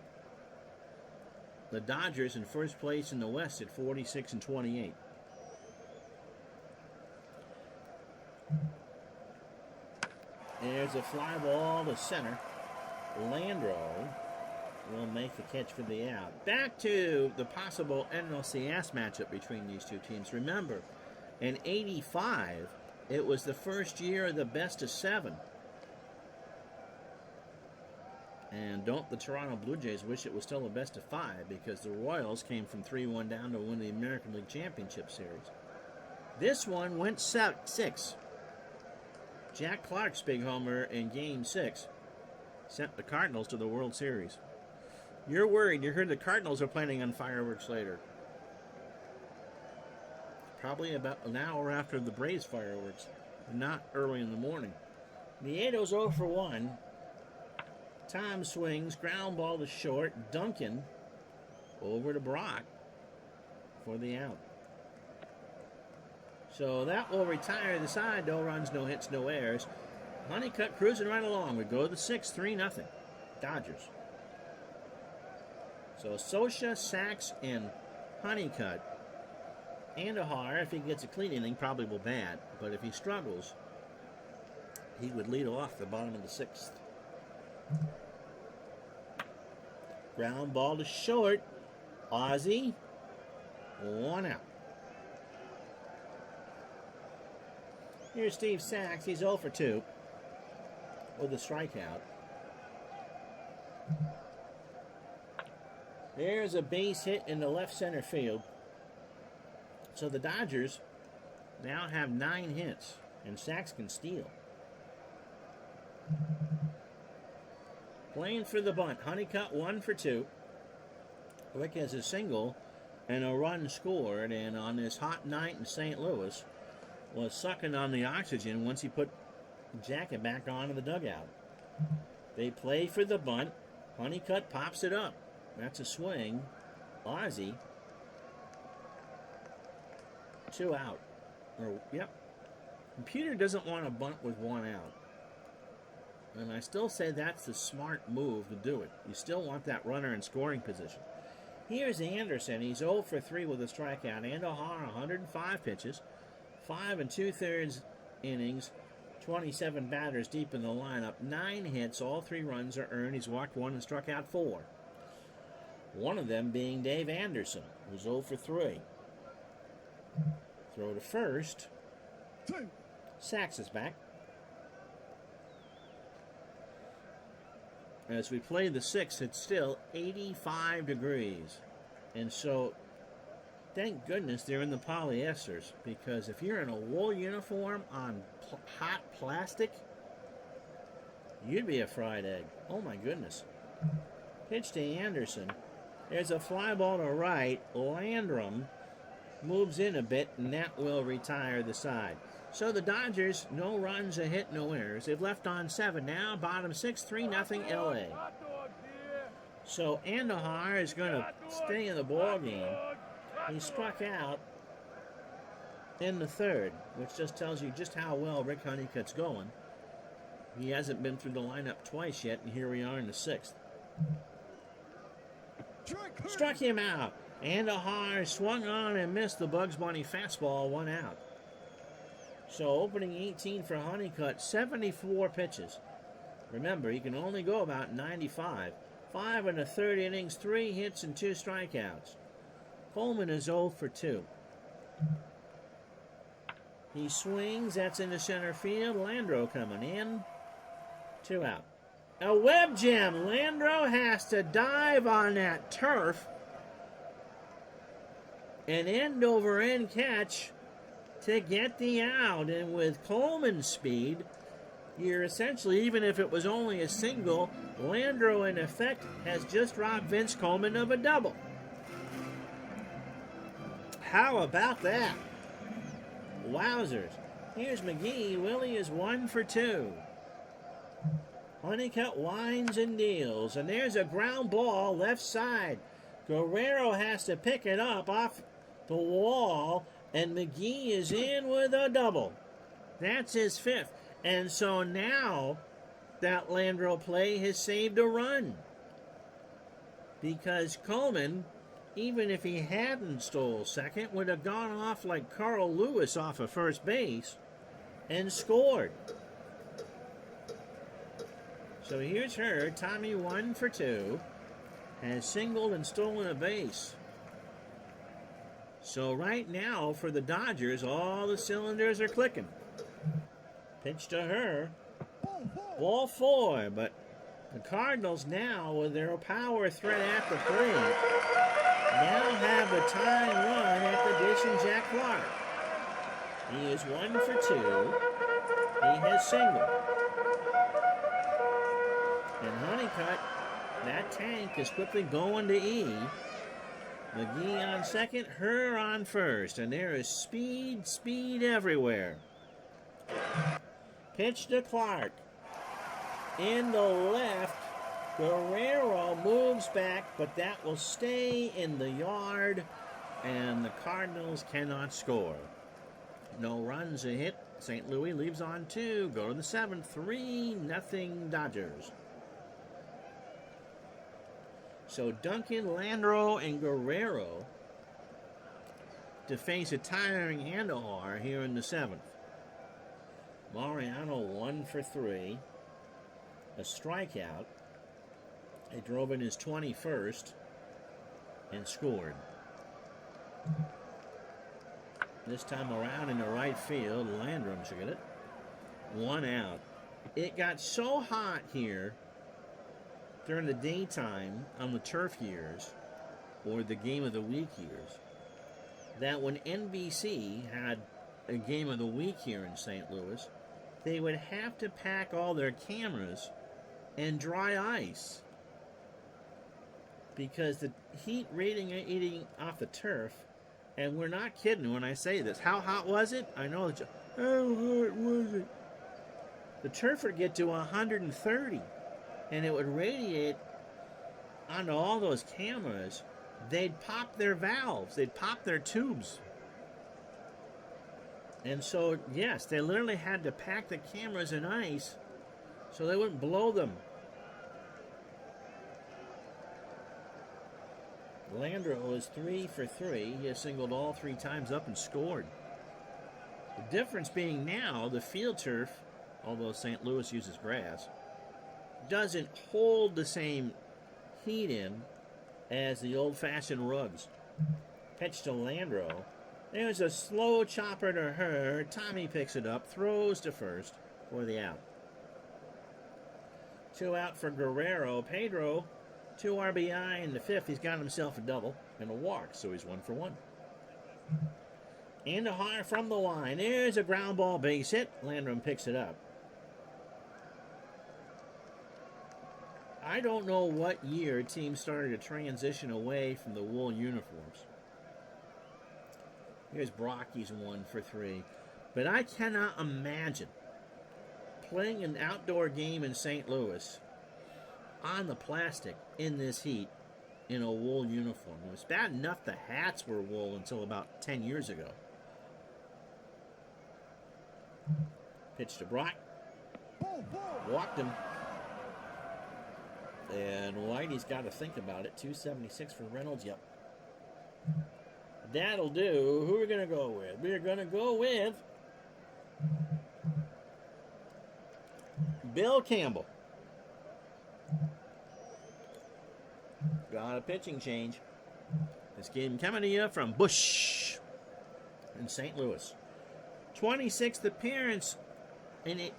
The Dodgers in first place in the West at 46-28. There's a fly ball to center. Landro will make the catch for the out. Back to the possible NLCS matchup between these two teams. Remember, in '85, it was the first year of the best of 7. And don't the Toronto Blue Jays wish it was still a best of 5, because the Royals came from 3-1 down to win the American League Championship Series. This one went 6. Jack Clark's big homer in Game 6 sent the Cardinals to the World Series. You're worried. You heard the Cardinals are planning on fireworks later. Probably about an hour after the Braves fireworks, not early in the morning. Nieto's 0 for 1. Tom swings, ground ball to short. Duncan over to Brock for the out. So that will retire the side. No runs, no hits, no errors. Honeycutt cruising right along. We go to the 6th, 3-0. Dodgers. So Socha, Sachs, and Honeycutt. Andahar, if he gets a clean inning, probably will bat. But if he struggles, he would lead off the bottom of the 6th. Ground ball to short. Ozzie. 1 out. Here's Steve Sachs. He's 0 for 2 with a strikeout. There's a base hit in the left center field. So the Dodgers now have 9 hits, and Sachs can steal. Playing for the bunt. Honeycutt 1 for 2. Rick has a single and a run scored, and on this hot night in St. Louis was sucking on the oxygen once he put the jacket back on in the dugout. They play for the bunt. Honeycutt pops it up. That's a swing Ozzie, 2 out. Yep. Computer doesn't want to bunt with 1 out. And I still say that's the smart move to do it. You still want that runner in scoring position. Here's Anderson. He's 0 for 3 with a strikeout. Andujar, 105 pitches, 5 2/3 innings, 27 batters deep in the lineup, 9 hits, all 3 runs are earned. He's walked 1 and struck out 4. One of them being Dave Anderson, who's 0 for 3. Throw to first. Sachs is back. As we play the 6th, it's still 85 degrees. And so, thank goodness they're in the polyesters, because if you're in a wool uniform on hot plastic, you'd be a fried egg. Oh my goodness. Pitch to Anderson. There's a fly ball to right. Landrum moves in a bit, and that will retire the side. So the Dodgers, no runs, a hit, no errors. They've left on 7 now. Bottom 6, 3-0 LA. So Andujar is going to stay in the ball game. He struck out in the 3rd, which just tells you just how well Rick Honeycutt's going. He hasn't been through the lineup twice yet, and here we are in the 6th. Struck him out. Andujar swung on and missed the Bugs Bunny fastball, 1 out. So opening 18 for Honeycutt, 74 pitches. Remember, he can only go about 95. 5 1/3 innings, 3 hits and 2 strikeouts. Coleman is 0 for 2. He swings, that's into center field. Landro coming in, 2 out. A web gem. Landro has to dive on that turf. An end-over-end catch to get the out. And with Coleman's speed, you're essentially, even if it was only a single, Landro in effect has just robbed Vince Coleman of a double. How about that? Wowzers. Here's McGee. Willie is 1 for 2. Honeycutt winds and deals. And there's a ground ball left side. Guerrero has to pick it up off the wall. And McGee is in with a double. That's his 5th. And so now that Landro play has saved a run. Because Coleman, even if he hadn't stole second, would have gone off like Carl Lewis off of first base and scored. So here's her. Tommy 1 for 2. Has singled and stolen a base. So right now, for the Dodgers, all the cylinders are clicking. Pitch to her. Ball 4, but the Cardinals now, with their power threat at the plate, now have a tying run at the dish and Jack Clark. He is 1 for 2. He has singled. And Honeycutt, that tank is quickly going to E. McGee on second, her on first. And there is speed everywhere. Pitch to Clark. In the left, Guerrero moves back, but that will stay in the yard. And the Cardinals cannot score. No runs, a hit. St. Louis leaves on 2. Go to the 7th. 3-0 Dodgers. So Duncan, Landro, and Guerrero to face a tiring Andujar here in the 7th. Mariano 1 for 3. A strikeout. He drove in his 21st and scored. This time around in the right field, Landrum should get it. 1 out. It got so hot here during the daytime on the turf years, or the game of the week years, that when NBC had a game of the week here in St. Louis, they would have to pack all their cameras in dry ice because the heat radiating off the turf, and we're not kidding when I say this. How hot was it? I know. How hot was it? The turf would get to 130. And it would radiate onto all those cameras they'd pop their valves, they'd pop their tubes. And so, yes, they literally had to pack the cameras in ice so they wouldn't blow them. Landreau is 3 for 3. He has singled all 3 times up and scored. The difference being now the field turf, although St. Louis uses grass, doesn't hold the same heat in as the old-fashioned rugs. Pitch to Landreau. There's a slow chopper to her. Tommy picks it up, throws to first for the out. 2 out for Guerrero. Pedro, 2 RBI in the 5th. He's got himself a double and a walk, so he's 1 for 1. Indahar from the line. There's a ground ball base hit. Landrum picks it up. I don't know what year teams started to transition away from the wool uniforms. Here's Brocky's 1 for 3. But I cannot imagine playing an outdoor game in St. Louis on the plastic in this heat in a wool uniform. It was bad enough the hats were wool until about 10 years ago. Pitch to Brock. Walked him. And Whitey's got to think about it. 276 for Reynolds. Yep. That'll do. Who are we going to go with? We're going to go with Bill Campbell. Got a pitching change. This game coming to you from Busch in St. Louis. 26th appearance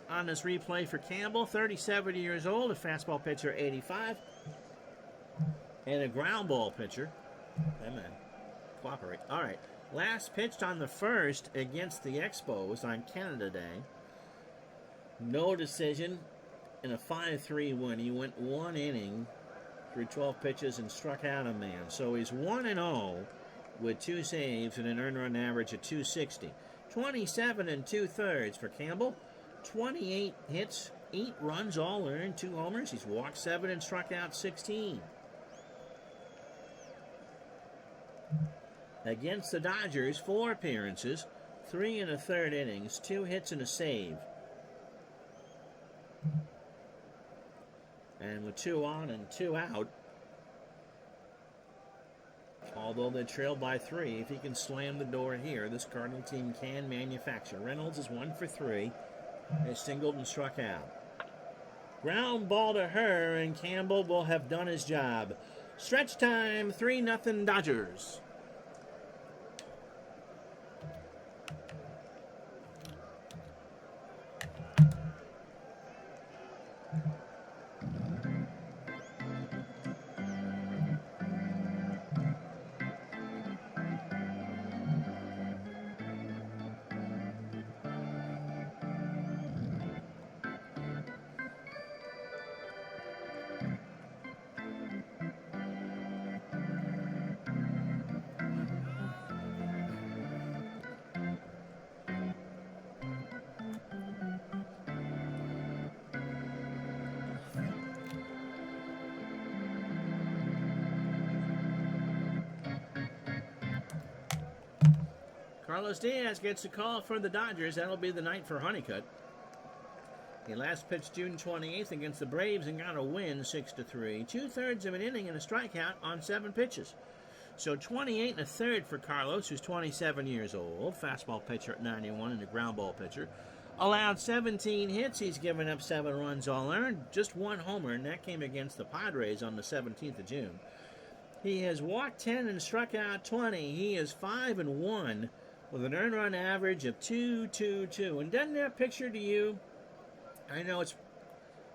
on this replay for Campbell. 37 years old, a fastball pitcher, 85. And a ground ball pitcher. Hey, man. Cooperate. All right. Last pitched on the 1st against the Expos on Canada Day. No decision in a 5-3 win. He went 1 inning through 12 pitches and struck out a man. So he's 1-0 with 2 saves and an earned run average of 260. 27 2/3 for Campbell. 28 hits, 8 runs, all earned, 2 homers. He's walked 7 and struck out 16. Against the Dodgers, 4 appearances, 3 1/3 innings, 2 hits and a save. And with 2 on and 2 out, although they trailed by 3, if he can slam the door here, this Cardinal team can manufacture. Reynolds is 1 for 3. They singled and struck out. Ground ball to her, and Campbell will have done his job. Stretch time, 3-0 Dodgers. Carlos Diaz gets a call for the Dodgers. That'll be the night for Honeycutt. He last pitched June 28th against the Braves and got a win 6-3. 2/3 of an inning and a strikeout on 7 pitches. So 28 1/3 for Carlos, who's 27 years old. Fastball pitcher at 91 and a ground ball pitcher. Allowed 17 hits. He's given up 7 runs all earned. Just 1 homer, and that came against the Padres on the 17th of June. He has walked 10 and struck out 20. He is 5-1 with an earned run average of 2.22. And doesn't that picture to you? I know it's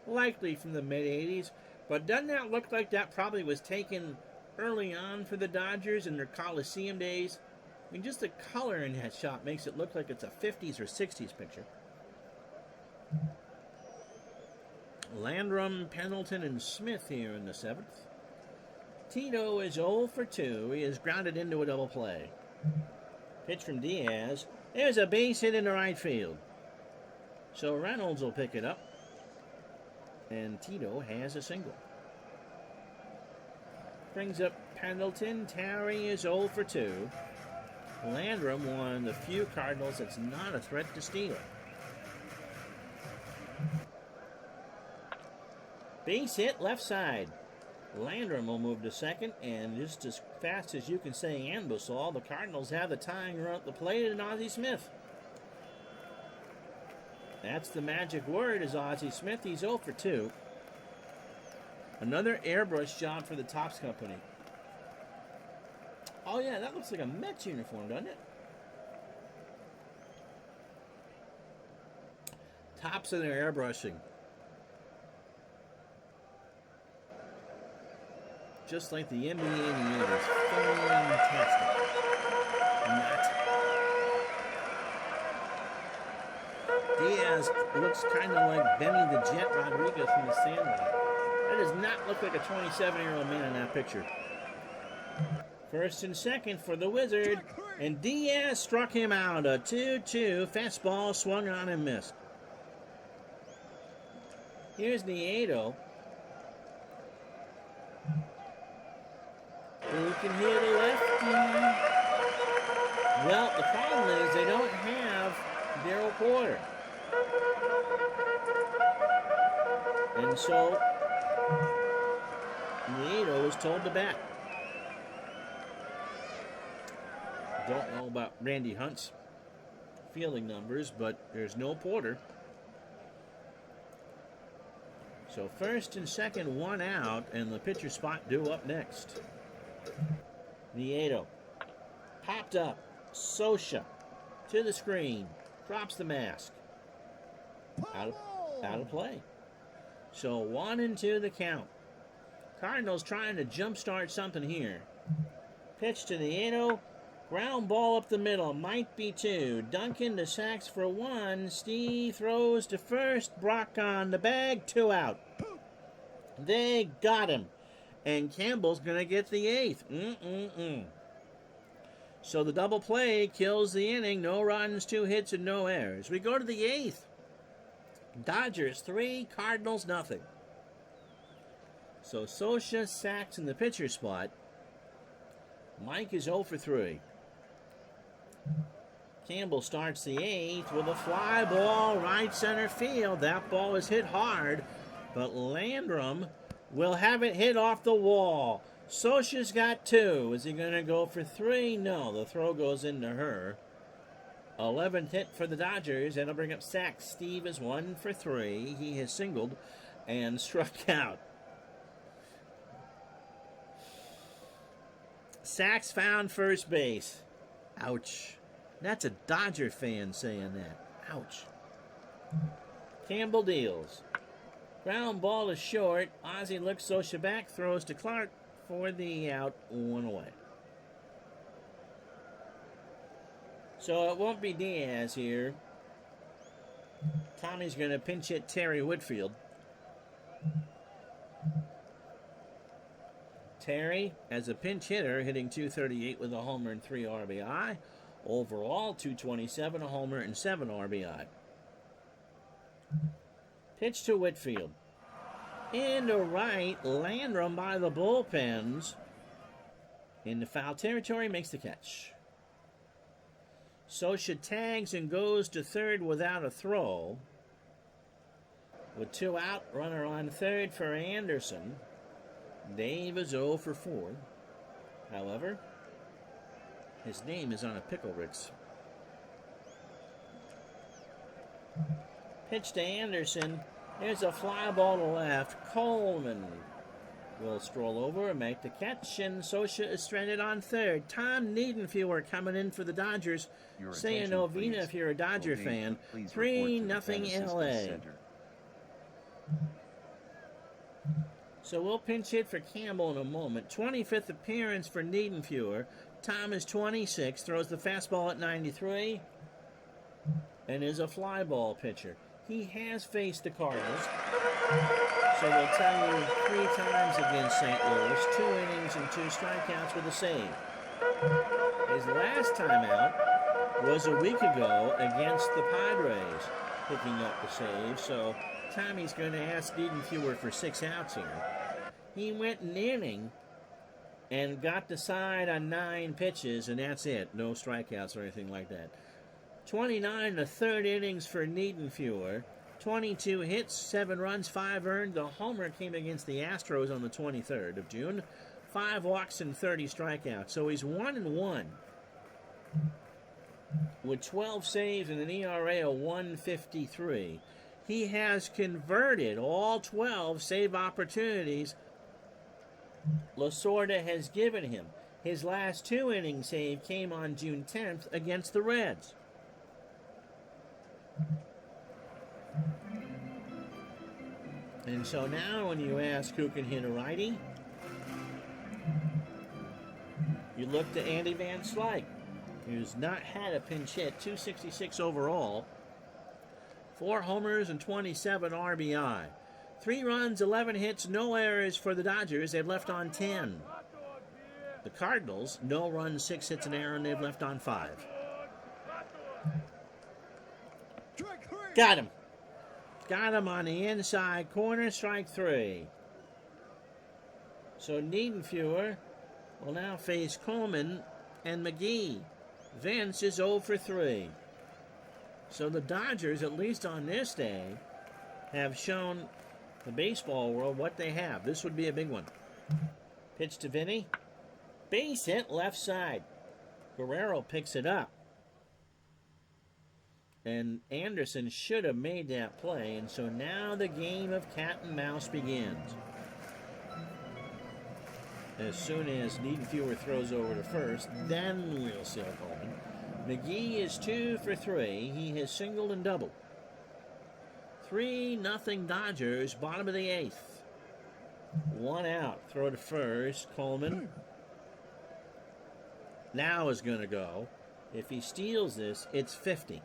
likely from the mid-'80s, but doesn't that look like that probably was taken early on for the Dodgers in their Coliseum days? I mean, just the color in that shot makes it look like it's a 50s or 60s picture. Landrum, Pendleton, and Smith here in the 7th. Tito is 0 for 2. He is grounded into a double play. Pitch from Diaz. There's a base hit into right field. So Reynolds will pick it up. And Tito has a single. brings up Pendleton. Terry is 0 for 2. Landrum, one of the few Cardinals that's not a threat to steal. Base hit left side. Landrum will move to second, and just as fast as you can say Anbusol, the Cardinals have the tying run at the plate and Ozzie Smith. That's the magic word, is Ozzie Smith. He's 0 for 2. Another airbrush job for the Topps Company. Oh yeah, that looks like a Mets uniform, doesn't it? Topps and their airbrushing. Just like the NBA in the 80s. Fantastic. Not. Diaz looks kind of like Benny the Jet Rodriguez from the Sandlot. That does not look like a 27-year-old man in that picture. First and second for the Wizard, and Diaz struck him out. A 2-2 fastball swung on and missed. Here's Nieto. Who can hit a lefty? Well, the problem is they don't have Daryl Porter. And so Nieto was told to bat. Don't know about Randy Hunt's fielding numbers, but there's no Porter. So first and second, one out, and the pitcher spot due up next. Nieto popped up. Sosha to the screen. Drops the mask. Out of play. So 1-2 the count. Cardinals trying to jumpstart something here. Pitch to Nieto. Ground ball up the middle. Might be 2. Duncan to Sachs for 1. Steve throws to first. Brock on the bag. 2 out. They got him. And Campbell's going to get the 8th. So the double play kills the inning. No runs, 2 hits, and no errors. We go to the 8th. Dodgers 3, Cardinals nothing. So Sosha, Sachs in the pitcher spot. Mike is 0 for 3. Campbell starts the 8th with a fly ball right center field. That ball is hit hard, but Landrum will have it hit off the wall. Sosha's got 2. Is he going to go for 3? No, the throw goes into her. 11th hit for the Dodgers. That'll bring up Sachs. Steve is 1 for 3. He has singled and struck out. Sachs found first base. Ouch. That's a Dodger fan saying that. Ouch. Campbell deals. Ground ball is short. Ozzie looks Sosha back. Throws to Clark for the out. 1 away. So it won't be Diaz here. Tommy's going to pinch hit Terry Whitfield. Terry, as a pinch hitter, hitting .238 with a homer and 3 RBI. Overall, .227, a homer and 7 RBI. Pitch to Whitfield. Into right, Landrum by the bullpens. In the foul territory, makes the catch. Sosha tags and goes to third without a throw. With 2 out, runner on third for Anderson. Dave is 0 for 4. However, his name is on a pickle Ritz. Pitch to Anderson. There's a fly ball to left. Coleman will stroll over and make the catch, and Sosha is stranded on third. Tom Niedenfuer coming in for the Dodgers. Say a novena if you're a Dodger fan. 3-0 LA. So we'll pinch hit for Campbell in a moment. 25th appearance for Niedenfuer. Tom is 26, throws the fastball at 93, and is a fly ball pitcher. He has faced the Cardinals. So we'll tell you 3 times against St. Louis, 2 innings and 2 strikeouts with a save. His last time out was a week ago against the Padres, picking up the save. So Tommy's going to ask Niedenfuer for 6 outs here. He went an inning and got the side on 9 pitches, and that's it. No strikeouts or anything like that. 29 the third innings for Niedenfuer. 22 hits, 7 runs, 5 earned. The homer came against the Astros on the 23rd of June. 5 walks and 30 strikeouts. So he's 1-1 with 12 saves and an ERA of 1.53. He has converted all 12 save opportunities Lasorda has given him. His last 2 inning save came on June 10th against the Reds. And so now when you ask who can hit a righty, you look to Andy Van Slyke, who's not had a pinch hit, 266 overall, 4 homers and 27 RBI. 3 runs, 11 hits, no errors for the Dodgers. They've left on 10. The Cardinals, no runs, 6 hits, and error, and they've left on 5. Got him. Got him on the inside corner, strike 3. So Niedenfuer will now face Coleman and McGee. Vince is 0 for 3. So the Dodgers, at least on this day, have shown the baseball world what they have. This would be a big one. Pitch to Vinny. Base hit left side. Guerrero picks it up. And Anderson should have made that play. And so now the game of cat and mouse begins. As soon as Niedenfuer throws over to first, then we'll see Coleman. McGee is 2 for 3. He has singled and doubled. 3-0 Dodgers, bottom of the 8th. 1 out. Throw to first. Coleman now is going to go. If he steals this, it's 50.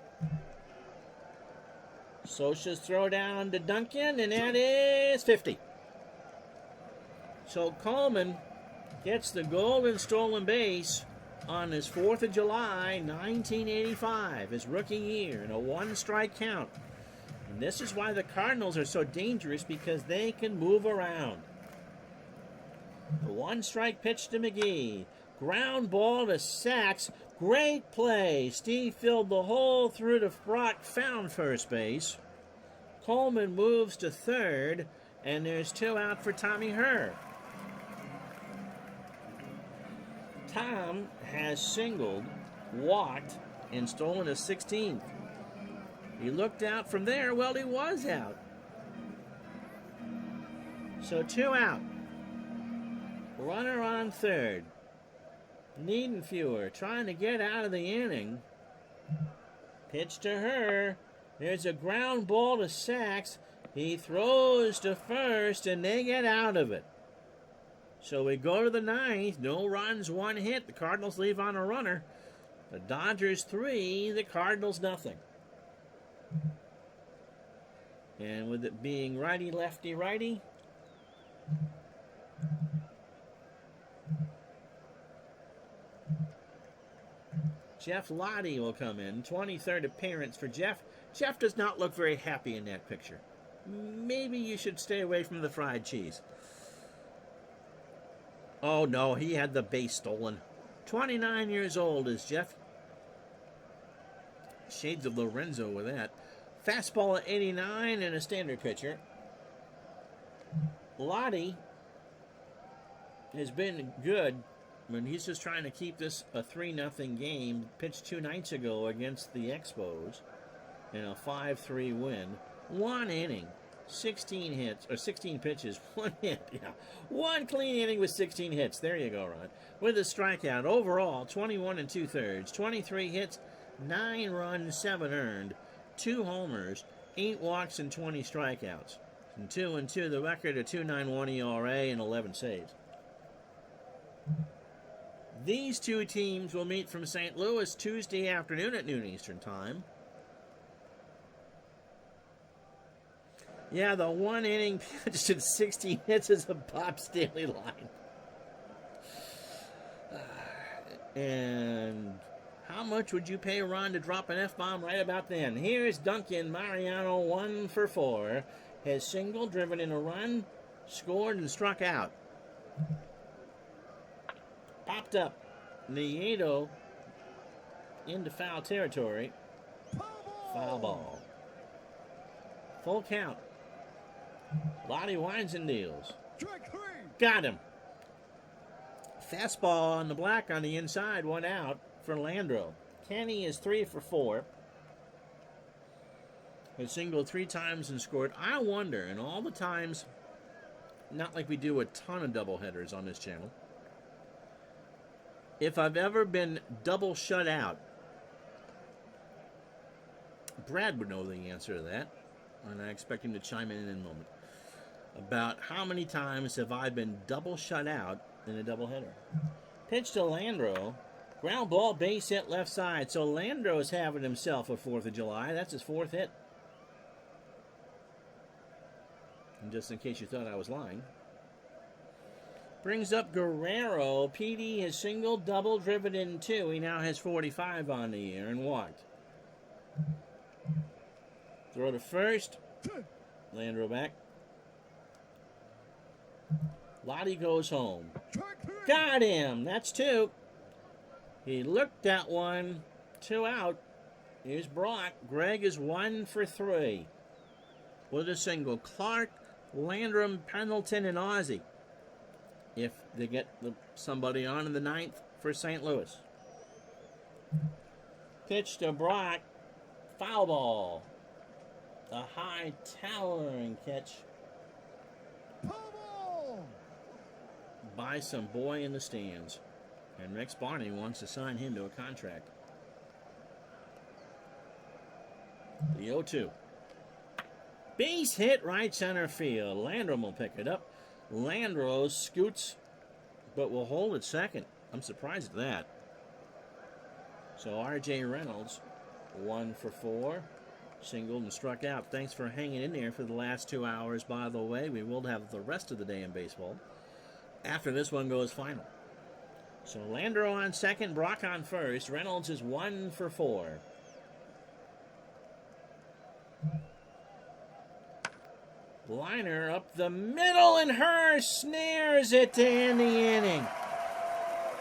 Socha's throw down to Duncan, and that is 50. So Coleman gets the golden stolen base on his 4th of July, 1985, his rookie year, in a 1-strike count. And this is why the Cardinals are so dangerous, because they can move around. The 1-strike pitch to McGee. Ground ball to Sachs. Great play. Steve filled the hole through to Brock, found first base. Coleman moves to third, and there's 2 out for Tommy Herr. Tom has singled, walked, and stolen a 16th. He looked out from there. Well, he was out. So 2 out. Runner on third. Niedenfuer trying to get out of the inning. Pitch to Herr. There's a ground ball to Sachs. He throws to first, and they get out of it. So we go to the 9th. No runs, 1 hit. The Cardinals leave on a runner. The Dodgers 3, the Cardinals nothing. And with it being righty, lefty, righty, Jeff Lottie will come in. 23rd appearance for Jeff. Jeff does not look very happy in that picture. Maybe you should stay away from the fried cheese. Oh, no, he had the base stolen. 29 years old is Jeff. Shades of Lorenzo with that. Fastball at 89 and a standard pitcher. Lottie has been good. I mean, he's just trying to keep this a 3-0 game. Pitched 2 nights ago against the Expos in a 5-3 win. 1 inning, 16 hits, or 16 pitches, 1 hit. Yeah, 1 clean inning with 16 hits. There you go, Ron. With a strikeout. Overall, 21 2/3, 23 hits, 9 runs, 7 earned, 2 homers, 8 walks, and 20 strikeouts. And 2-2, the record, a 2.91 ERA and 11 saves. These 2 teams will meet from St. Louis Tuesday afternoon at noon Eastern Time. Yeah, the 1 inning pitch and 16 hits is a Bob Stanley line. And how much would you pay Ron to drop an F-bomb right about then? Here's Duncan Mariano, 1 for 4. Has singled, driven in a run, scored, and struck out. Popped up. Nieto into foul territory. Foul ball. Full count. Lottie winds and deals. Got him. Fastball on the black on the inside. 1 out for Landro. Kenny is 3 for 4. Has singled 3 times and scored. I wonder, in all the times, not like we do a ton of doubleheaders on this channel, if I've ever been double shut out. Brad would know the answer to that, and I expect him to chime in a moment. About how many times have I been double shut out in a doubleheader? Pitch to Landro. Ground ball, base hit left side. So Landro's having himself a 4th of July. That's his 4th hit. And just in case you thought I was lying. Brings up Guerrero. PD has single, double, driven in 2. He now has 45 on the year and walked. Throw to first. Landro back. Lottie goes home. Got him. That's 2. He looked at 1. 2 out. Here's Brock. Greg is 1 for 3. With a single. Clark, Landrum, Pendleton, and Ozzie. If they get somebody on in the 9th for St. Louis. Pitch to Brock. Foul ball. A high towering catch by some boy in the stands. And Rex Barney wants to sign him to a contract. The 0-2. Base hit right center field. Landrum will pick it up. Landro scoots, but will hold at second. I'm surprised at that. So R.J. Reynolds, 1 for 4. Singled and struck out. Thanks for hanging in there for the last 2 hours, by the way. We will have the rest of the day in baseball after this one goes final. So Landro on second, Brock on first. Reynolds is 1 for 4. Liner up the middle, and Hurst snares it to end the inning.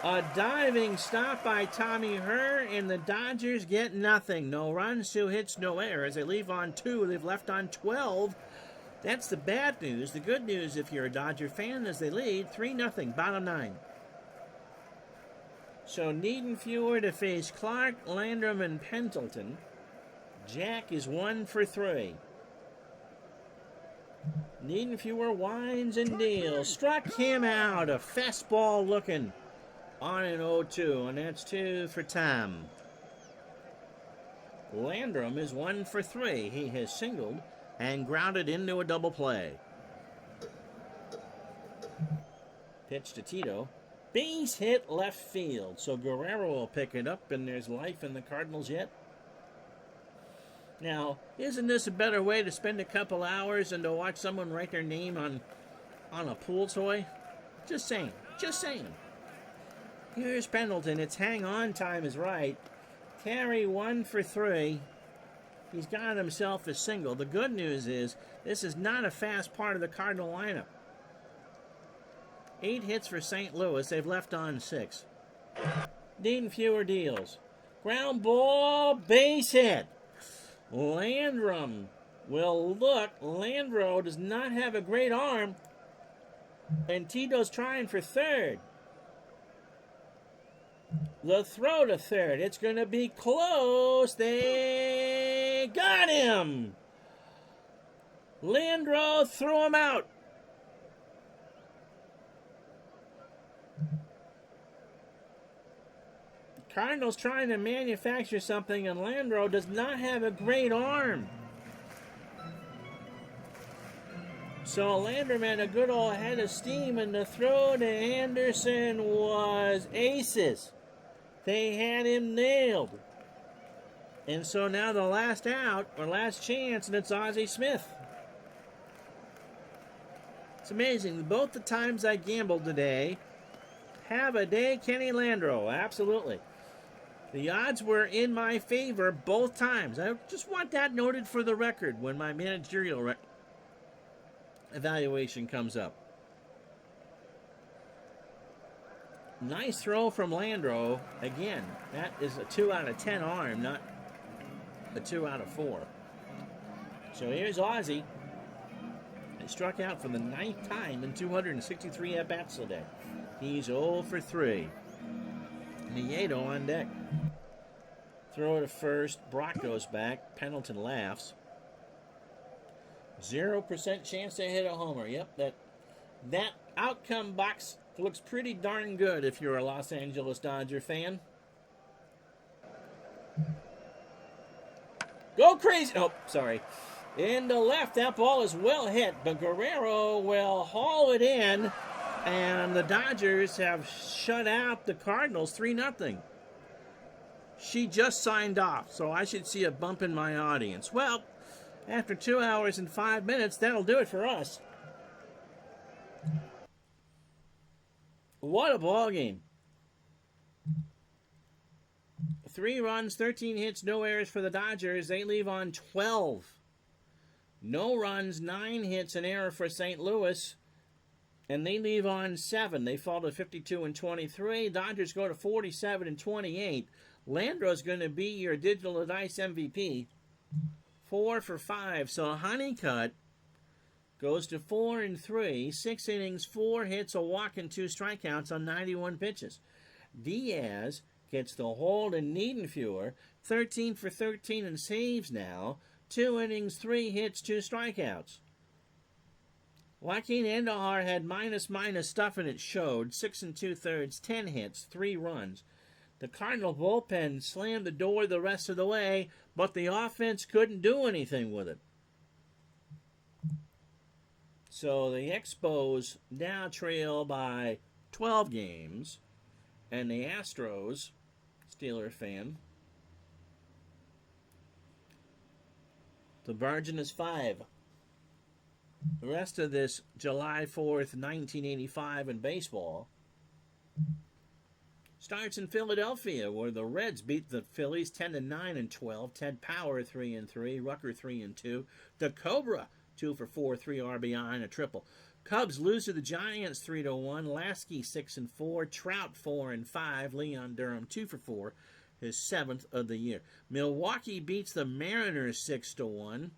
A diving stop by Tommy Herr, and the Dodgers get nothing. No runs, 2 hits, no errors. They leave on 2. They've left on 12. That's the bad news. The good news, if you're a Dodger fan, is they lead 3-0, bottom 9. So Niedenfuer to face Clark, Landrum, and Pendleton. Jack is 1 for 3. Niedenfuer winds and deals. Struck him out. A fastball looking on an 0-2, and that's 2 for Tom. Landrum is 1 for 3. He has singled and grounded into a double play. Pitch to Tito. Base hit left field. So Guerrero will pick it up, and there's life in the Cardinals yet. Now, isn't this a better way to spend a couple hours than to watch someone write their name on a pool toy? Just saying. Just saying. Here's Pendleton. It's hang on time is right. Carey 1 for 3. He's got himself a single. The good news is this is not a fast part of the Cardinal lineup. 8 hits for St. Louis. They've left on 6. Niedenfuer deals. Ground ball, base hit. Landrum will look. Landro does not have a great arm. And Tito's trying for third. The throw to third. It's going to be close. They got him. Landro threw him out. Cardinals trying to manufacture something, and Landro does not have a great arm. So Landrum had a good old head of steam, and the throw to Anderson was aces. They had him nailed. And so now the last out, or last chance, and it's Ozzie Smith. It's amazing. Both the times I gambled today, have a day Kenny Landro. Absolutely. The odds were in my favor both times. I just want that noted for the record when my managerial evaluation comes up. Nice throw from Landro. Again, that is a 2 out of 10 arm, not a 2 out of 4. So here's Ozzie. He struck out for the 9th time in 263 at-bats today. He's 0 for 3. Nieto on deck. Throw to first. Brock goes back. Pendleton laughs. 0% chance to hit a homer. Yep, that outcome box looks pretty darn good if you're a Los Angeles Dodger fan. Go crazy. Oh, sorry. In the left, that ball is well hit, but Guerrero will haul it in, and the Dodgers have shut out the Cardinals 3-0. She just signed off, so I should see a bump in my audience. Well, after 2 hours and 5 minutes, that'll do it for us. What a ball game. 3 runs, 13 hits, no errors for the Dodgers. They leave on 12. No runs, 9 hits, an error for St. Louis. And they leave on 7. They fall to 52 and 23. Dodgers go to 47 and 28. Landro's going to be your digital dice MVP. 4 for 5. So Honeycutt goes to 4 and 3. 6 innings, 4 hits, a walk, and 2 strikeouts on 91 pitches. Diaz gets the hold and Niedenfuer. 13 for 13 and saves now. 2 innings, 3 hits, 2 strikeouts. Joaquin Andujar had minus stuff, and it showed. 6 2/3, 10 hits, 3 runs. The Cardinal bullpen slammed the door the rest of the way, but the offense couldn't do anything with it. So the Expos now trail by 12 games, and the Astros, Steeler fan, the margin is 5. The rest of this July 4th, 1985 in baseball starts in Philadelphia, where the Reds beat the Phillies 10-9 and 12. Ted Power 3-3, Rucker 3-2, the Cobra 2 for 4, 3 RBI and a triple. Cubs lose to the Giants 3-1. Lasky 6-4, Trout 4-5, Leon Durham 2 for 4, his 7th of the year. Milwaukee beats the Mariners 6-1.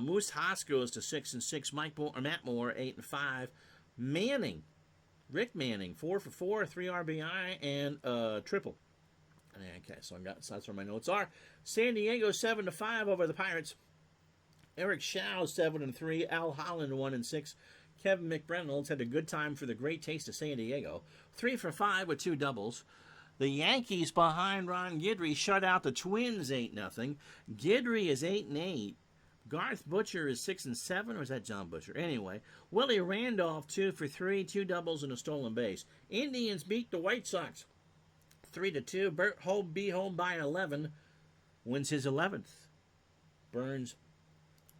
Moose Haas goes to 6-6. Matt Moore 8-5. Rick Manning 4 for 4, 3 RBI and a triple. Okay, so that's where my notes are. San Diego 7-5 over the Pirates. Eric Shaw 7-3. Al Holland 1-6. Kevin McReynolds had a good time for the great taste of San Diego. 3 for 5 with 2 doubles. The Yankees behind Ron Guidry shut out the Twins 8-0. Guidry is 8-8. Garth Butcher is 6-7, or is that John Butcher? Anyway, Willie Randolph 2 for 3, 2 doubles and a stolen base. Indians beat the White Sox 3-2. Bert Holbe home by 11, wins his 11th. Burns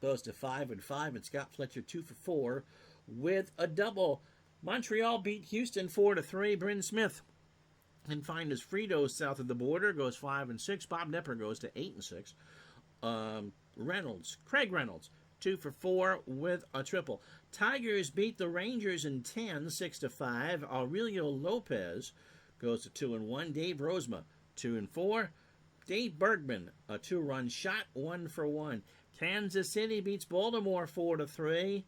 goes to 5-5, and Scott Fletcher 2 for 4 with a double. Montreal beat Houston 4-3. Bryn Smith can find his Fritos south of the border, goes 5-6. Bob Nepper goes to 8-6. Craig Reynolds, 2 for 4 with a triple. Tigers beat the Rangers in 10, 6-5. Aurelio Lopez goes to 2-1. Dave Rozema, 2-4. Dave Bergman, a 2-run shot, 1 for 1. Kansas City beats Baltimore 4-3.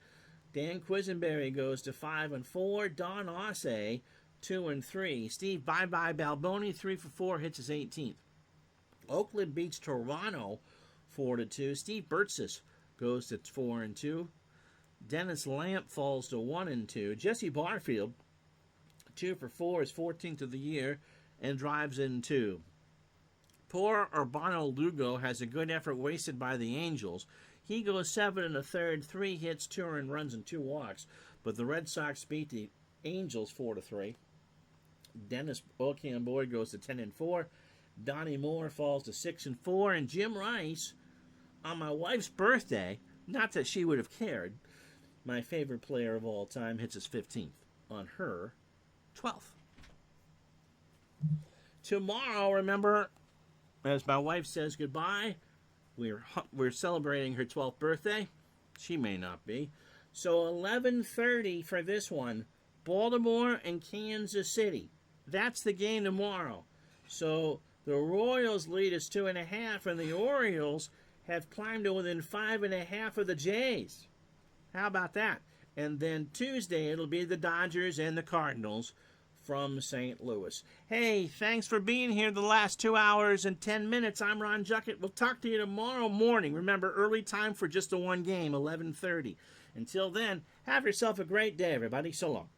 Dan Quisenberry goes to 5-4. Don Osse, 2-3. Steve Bye-Bye Balboni, 3 for 4, hits his 18th. Oakland beats Toronto 4-2. Steve Bertzis goes to 4-2. Dennis Lamp falls to 1-2. Jesse Barfield, 2 for 4, is 14th of the year, and drives in 2. Poor Urbano Lugo has a good effort wasted by the Angels. He goes 7 1/3, 3 hits, 2 earned runs, and 2 walks. But the Red Sox beat the Angels 4-3. Dennis Ocampo Boyd goes to 10-4. Donnie Moore falls to 6-4, and Jim Rice, on my wife's birthday, not that she would have cared, my favorite player of all time, hits his 15th on her 12th. Tomorrow, remember, as my wife says goodbye, we're celebrating her 12th birthday. She may not be. So 11:30 for this one. Baltimore and Kansas City. That's the game tomorrow. So the Royals lead us 2.5, and the Orioles have climbed to within 5.5 of the Jays. How about that? And then Tuesday, it'll be the Dodgers and the Cardinals from St. Louis. Hey, thanks for being here the last 2 hours and 10 minutes. I'm Ron Juckett. We'll talk to you tomorrow morning. Remember, early time for just the one game, 11:30. Until then, have yourself a great day, everybody. So long.